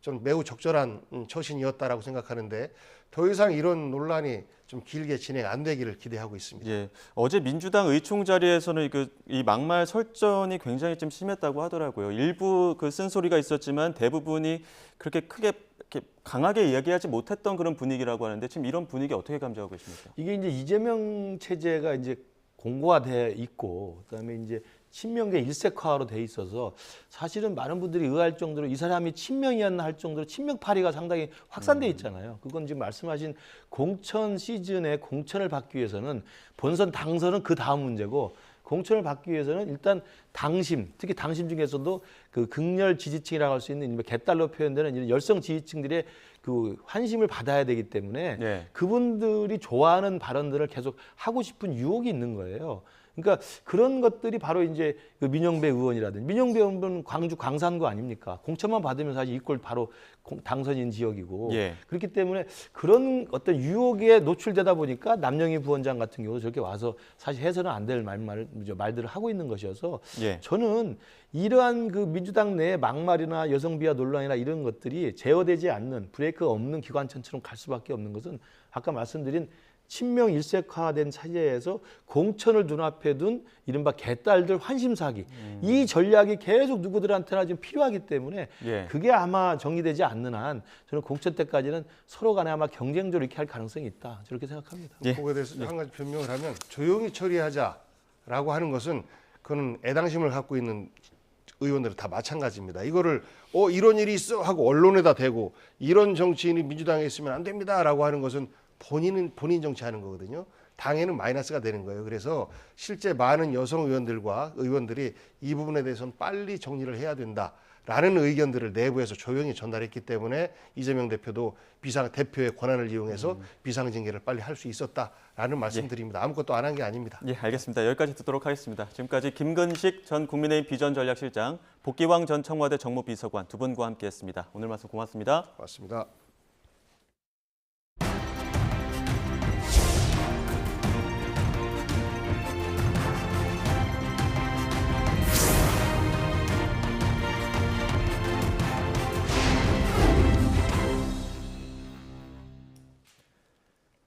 좀 매우 적절한 처신이었다라고 생각하는데 더 이상 이런 논란이 좀 길게 진행 안 되기를 기대하고 있습니다. 어제 민주당 의총 자리에서는 이 막말 설전이 굉장히 좀 심했다고 하더라고요. 일부 그 쓴소리가 있었지만 대부분이 그렇게 크게 이렇게 강하게 이야기하지 못했던 그런 분위기라고 하는데 지금 이런 분위기 어떻게 감지하고 계십니까? 이게 이제 이재명 체제가 이제 공고화돼 있고 그다음에 이제 친명계 일색화로 돼 있어서 사실은 많은 분들이 의아할 정도로 이 사람이 친명이었나 할 정도로 친명파리가 상당히 확산돼 있잖아요. 그건 지금 말씀하신 공천 시즌에 공천을 받기 위해서는 본선 당선은 그 다음 문제고 공천을 받기 위해서는 일단 당심, 특히 당심 중에서도 그 극렬 지지층이라고 할 수 있는 개딸로 표현되는 이런 열성 지지층들의 그 환심을 받아야 되기 때문에 그분들이 좋아하는 발언들을 계속 하고 싶은 유혹이 있는 거예요. 그러니까 그런 것들이 바로 이제 그 민영배 의원이라든지 민영배 의원은 광주 광산구 아닙니까? 공천만 받으면 사실 이꼴 바로 당선인 지역이고 그렇기 때문에 그런 어떤 유혹에 노출되다 보니까 남영희 부원장 같은 경우도 저렇게 와서 사실 해서는 안 될 말들을 하고 있는 것이어서 저는 이러한 그 민주당 내의 막말이나 여성 비하 논란이나 이런 것들이 제어되지 않는 브레이크가 없는 기관천처럼 갈 수밖에 없는 것은 아까 말씀드린 친명 일색화된 차제에서 공천을 눈앞에 둔 이른바 개딸들 환심사기 이 전략이 계속 누구들한테나 지금 필요하기 때문에 그게 아마 정리되지 않는 한 저는 공천 때까지는 서로 간에 아마 경쟁적으로 이렇게 할 가능성이 있다 저렇게 생각합니다. 그거에 대해서 한 가지 변명을 하면 조용히 처리하자라고 하는 것은 그건 애당심을 갖고 있는 의원들은 다 마찬가지입니다. 이거를 이런 일이 있어 하고 언론에다 대고 이런 정치인이 민주당에 있으면 안 됩니다라고 하는 것은 본인 정치하는 거거든요. 당에는 마이너스가 되는 거예요. 그래서 실제 많은 여성 의원들과 의원들이 이 부분에 대해서는 빨리 정리를 해야 된다라는 의견들을 내부에서 조용히 전달했기 때문에 이재명 대표도 대표의 권한을 이용해서 비상징계를 빨리 할 수 있었다라는 말씀드립니다. 아무것도 안 한 게 아닙니다. 알겠습니다. 여기까지 듣도록 하겠습니다. 지금까지 김근식 전 국민의힘 비전전략실장, 복기왕 전 청와대 정무비서관 두 분과 함께했습니다. 오늘 말씀 고맙습니다. 고맙습니다.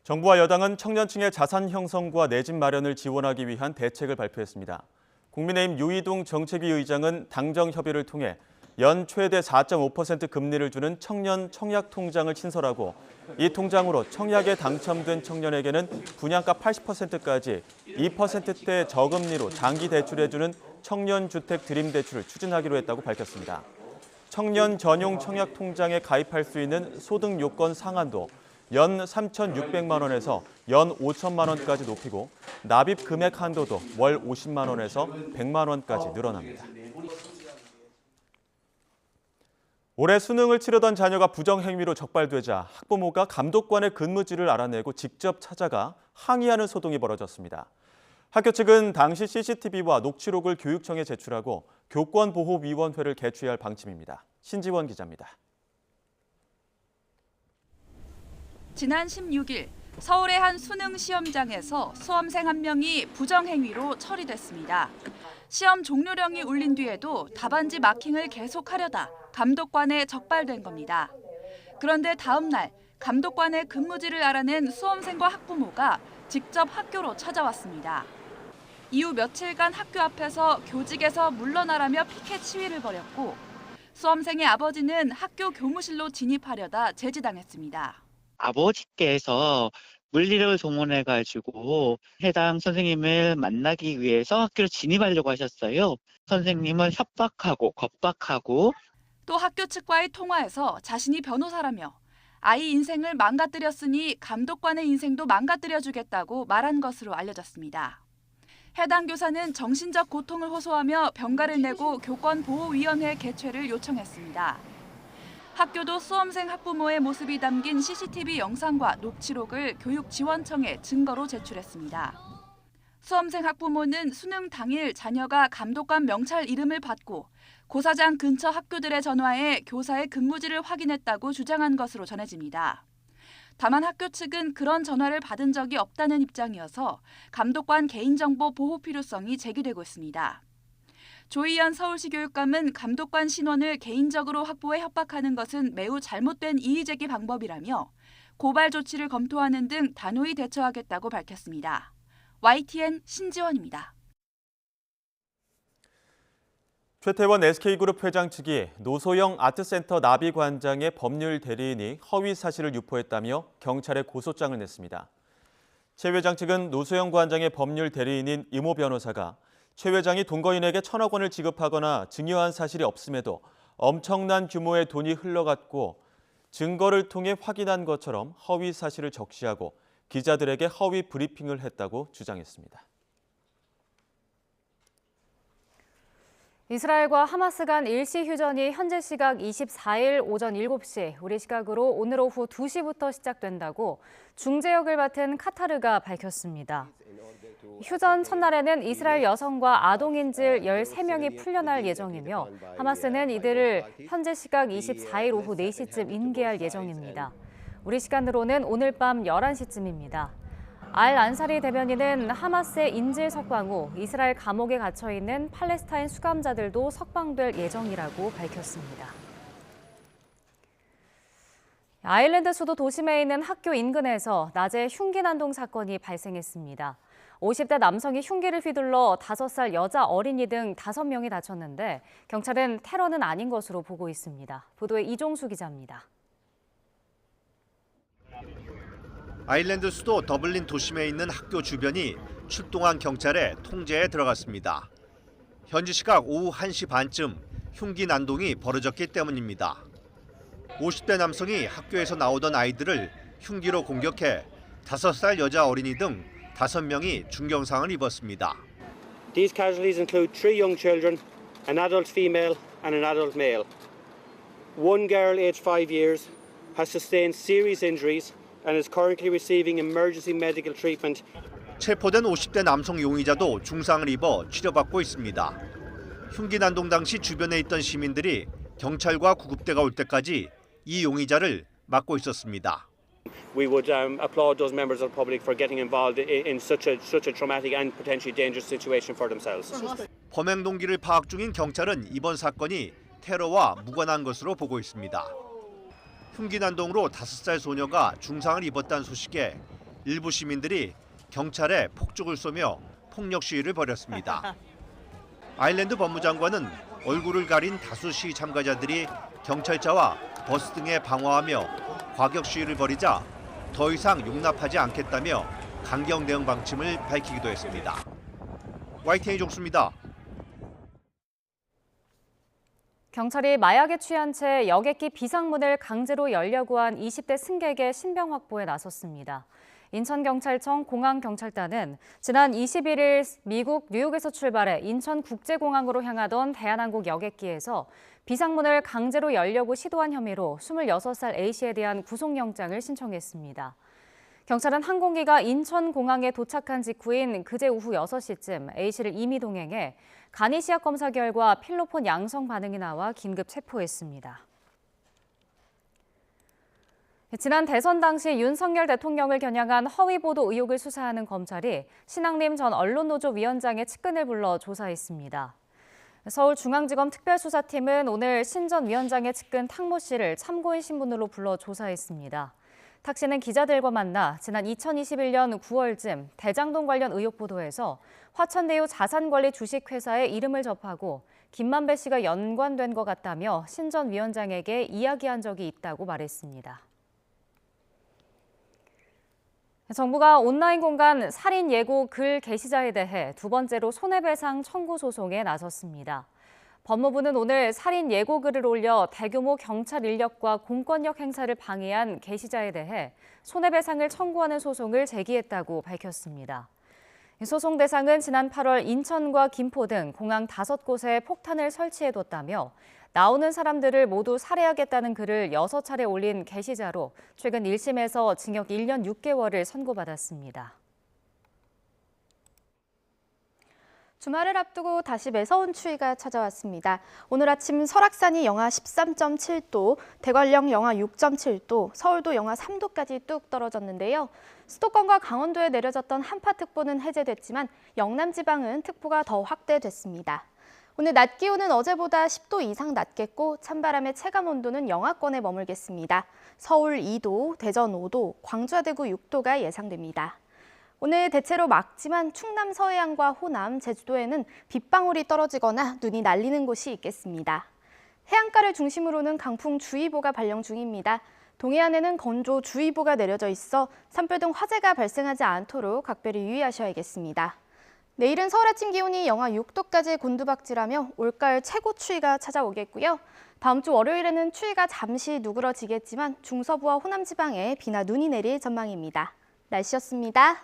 정부와 여당은 청년층의 자산 형성과 내 집 마련을 지원하기 위한 대책을 발표했습니다. 국민의힘 유이동 정책위 의장은 당정 협의를 통해 연 최대 4.5% 금리를 주는 청년 청약 통장을 신설하고 이 통장으로 청약에 당첨된 청년에게는 분양가 80%까지 2%대 저금리로 장기 대출해주는 청년주택 드림대출을 추진하기로 했다고 밝혔습니다. 청년 전용 청약 통장에 가입할 수 있는 소득 요건 상한도 연 3,600만 원에서 연 5천만 원까지 높이고 납입 금액 한도도 월 50만 원에서 100만 원까지 늘어납니다. 올해 수능을 치르던 자녀가 부정행위로 적발되자 학부모가 감독관의 근무지를 알아내고 직접 찾아가 항의하는 소동이 벌어졌습니다. 학교 측은 당시 CCTV와 녹취록을 교육청에 제출하고 교권보호위원회를 개최할 방침입니다. 신지원 기자입니다. 지난 16일 서울의 한 수능 시험장에서 수험생 한 명이 부정행위로 처리됐습니다. 시험 종료령이 울린 뒤에도 답안지 마킹을 계속하려다 감독관에 적발된 겁니다. 그런데 다음 날 감독관의 근무지를 알아낸 수험생과 학부모가 직접 학교로 찾아왔습니다. 이후 며칠간 학교 앞에서 교직에서 물러나라며 피켓 시위를 벌였고 수험생의 아버지는 학교 교무실로 진입하려다 제지당했습니다. 아버지께서 물리력을 동원해가지고 해당 선생님을 만나기 위해서 학교로 진입하려고 하셨어요. 선생님을 협박하고 겁박하고 또 학교 측과의 통화에서 자신이 변호사라며 아이 인생을 망가뜨렸으니 감독관의 인생도 망가뜨려주겠다고 말한 것으로 알려졌습니다. 해당 교사는 정신적 고통을 호소하며 병가를 내고 교권보호위원회 개최를 요청했습니다. 학교도 수험생 학부모의 모습이 담긴 CCTV 영상과 녹취록을 교육지원청에 증거로 제출했습니다. 수험생 학부모는 수능 당일 자녀가 감독관 명찰 이름을 받고 고사장 근처 학교들에 전화해 교사의 근무지를 확인했다고 주장한 것으로 전해집니다. 다만 학교 측은 그런 전화를 받은 적이 없다는 입장이어서 감독관 개인정보 보호 필요성이 제기되고 있습니다. 조희연 서울시 교육감은 감독관 신원을 개인적으로 확보해 협박하는 것은 매우 잘못된 이의제기 방법이라며 고발 조치를 검토하는 등 단호히 대처하겠다고 밝혔습니다. YTN 신지원입니다. 최태원 SK그룹 회장 측이 노소영 아트센터 나비관장의 법률 대리인이 허위 사실을 유포했다며 경찰에 고소장을 냈습니다. 최 회장 측은 노소영 관장의 법률 대리인인 이모 변호사가 최 회장이 동거인에게 1,000억 원을 지급하거나 증여한 사실이 없음에도 엄청난 규모의 돈이 흘러갔고 증거를 통해 확인한 것처럼 허위 사실을 적시하고 기자들에게 허위 브리핑을 했다고 주장했습니다. 이스라엘과 하마스 간 일시 휴전이 현재 시각 24일 오전 7시, 우리 시각으로 오늘 오후 2시부터 시작된다고 중재역을 맡은 카타르가 밝혔습니다. 휴전 첫날에는 이스라엘 여성과 아동인질 13명이 풀려날 예정이며 하마스는 이들을 현재 시각 24일 오후 4시쯤 인계할 예정입니다. 우리 시간으로는 오늘 밤 11시쯤입니다. 알 안사리 대변인은 하마스의 인질 석방 후 이스라엘 감옥에 갇혀 있는 팔레스타인 수감자들도 석방될 예정이라고 밝혔습니다. 아일랜드 수도 도심에 있는 학교 인근에서 낮에 흉기 난동 사건이 발생했습니다. 50대 남성이 흉기를 휘둘러 5살 여자 어린이 등 5명이 다쳤는데 경찰은 테러는 아닌 것으로 보고 있습니다. 보도에 이종수 기자입니다. 아일랜드 수도 더블린 도심에 있는 학교 주변이 출동한 경찰의 통제에 들어갔습니다. 현지 시각 오후 1시 반쯤 흉기 난동이 벌어졌기 때문입니다. 50대 남성이 학교에서 나오던 아이들을 흉기로 공격해 5살 여자 어린이 등 5명이 중경상을 입었습니다. These casualties include 3 young children, an adult female and an adult male. One girl aged 5 years has sustained serious injuries and is currently receiving emergency medical treatment. 체포된 50대 남성 용의자도 중상을 입어 치료받고 있습니다. 흉기 난동 당시 주변에 있던 시민들이 경찰과 구급대가 올 때까지 이 용의자를 막고 있었습니다. We would applaud those members of the public for getting involved in such a traumatic and potentially dangerous situation for themselves. 범행 동기를 파악 중인 경찰은 이번 사건이 테러와 무관한 것으로 보고 있습니다. 흉기 난동으로 5살 소녀가 중상을 입었다는 소식에 일부 시민들이 경찰에 폭죽을 쏘며 폭력 시위를 벌였습니다. 아일랜드 법무장관은 얼굴을 가린 다수 시위 참가자들이 경찰차와 버스 등에 방어하며 과격 시위를 벌이자 더 이상 용납하지 않겠다며 강경 대응 방침을 밝히기도 했습니다. YTN 종수입니다. 경찰이 마약에 취한 채 여객기 비상문을 강제로 열려고 한 20대 승객의 신병 확보에 나섰습니다. 인천경찰청 공항경찰단은 지난 21일 미국 뉴욕에서 출발해 인천국제공항으로 향하던 대한항공 여객기에서 비상문을 강제로 열려고 시도한 혐의로 26살 A씨에 대한 구속영장을 신청했습니다. 경찰은 항공기가 인천공항에 도착한 직후인 그제 오후 6시쯤 A씨를 임의 동행해 간이시약 검사 결과 필로폰 양성 반응이 나와 긴급 체포했습니다. 지난 대선 당시 윤석열 대통령을 겨냥한 허위보도 의혹을 수사하는 검찰이 신앙림 전 언론노조 위원장의 측근을 불러 조사했습니다. 서울중앙지검 특별수사팀은 오늘 신 전 위원장의 측근 탁모 씨를 참고인 신분으로 불러 조사했습니다. 탁 씨는 기자들과 만나 지난 2021년 9월쯤 대장동 관련 의혹 보도에서 화천대유 자산관리 주식회사의 이름을 접하고 김만배 씨가 연관된 것 같다며 신 전 위원장에게 이야기한 적이 있다고 말했습니다. 정부가 온라인 공간 살인 예고 글 게시자에 대해 두 번째로 손해배상 청구 소송에 나섰습니다. 법무부는 오늘 살인 예고 글을 올려 대규모 경찰 인력과 공권력 행사를 방해한 게시자에 대해 손해배상을 청구하는 소송을 제기했다고 밝혔습니다. 소송 대상은 지난 8월 인천과 김포 등 공항 5곳에 폭탄을 설치해뒀다며 나오는 사람들을 모두 살해하겠다는 글을 6차례 올린 게시자로 최근 1심에서 징역 1년 6개월을 선고받았습니다. 주말을 앞두고 다시 매서운 추위가 찾아왔습니다. 오늘 아침 설악산이 영하 13.7도, 대관령 영하 6.7도, 서울도 영하 3도까지 뚝 떨어졌는데요. 수도권과 강원도에 내려졌던 한파특보는 해제됐지만 영남 지방은 특보가 더 확대됐습니다. 오늘 낮 기온은 어제보다 10도 이상 낮겠고 찬바람의 체감 온도는 영하권에 머물겠습니다. 서울 2도, 대전 5도, 광주와 대구 6도가 예상됩니다. 오늘 대체로 맑지만 충남 서해안과 호남, 제주도에는 빗방울이 떨어지거나 눈이 날리는 곳이 있겠습니다. 해안가를 중심으로는 강풍주의보가 발령 중입니다. 동해안에는 건조주의보가 내려져 있어 산불 등 화재가 발생하지 않도록 각별히 유의하셔야겠습니다. 내일은 서울 아침 기온이 영하 6도까지 곤두박질하며 올가을 최고 추위가 찾아오겠고요. 다음 주 월요일에는 추위가 잠시 누그러지겠지만 중서부와 호남 지방에 비나 눈이 내릴 전망입니다. 날씨였습니다.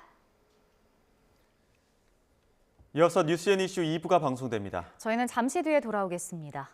이어서 뉴스앤이슈 2부가 방송됩니다. 저희는 잠시 뒤에 돌아오겠습니다.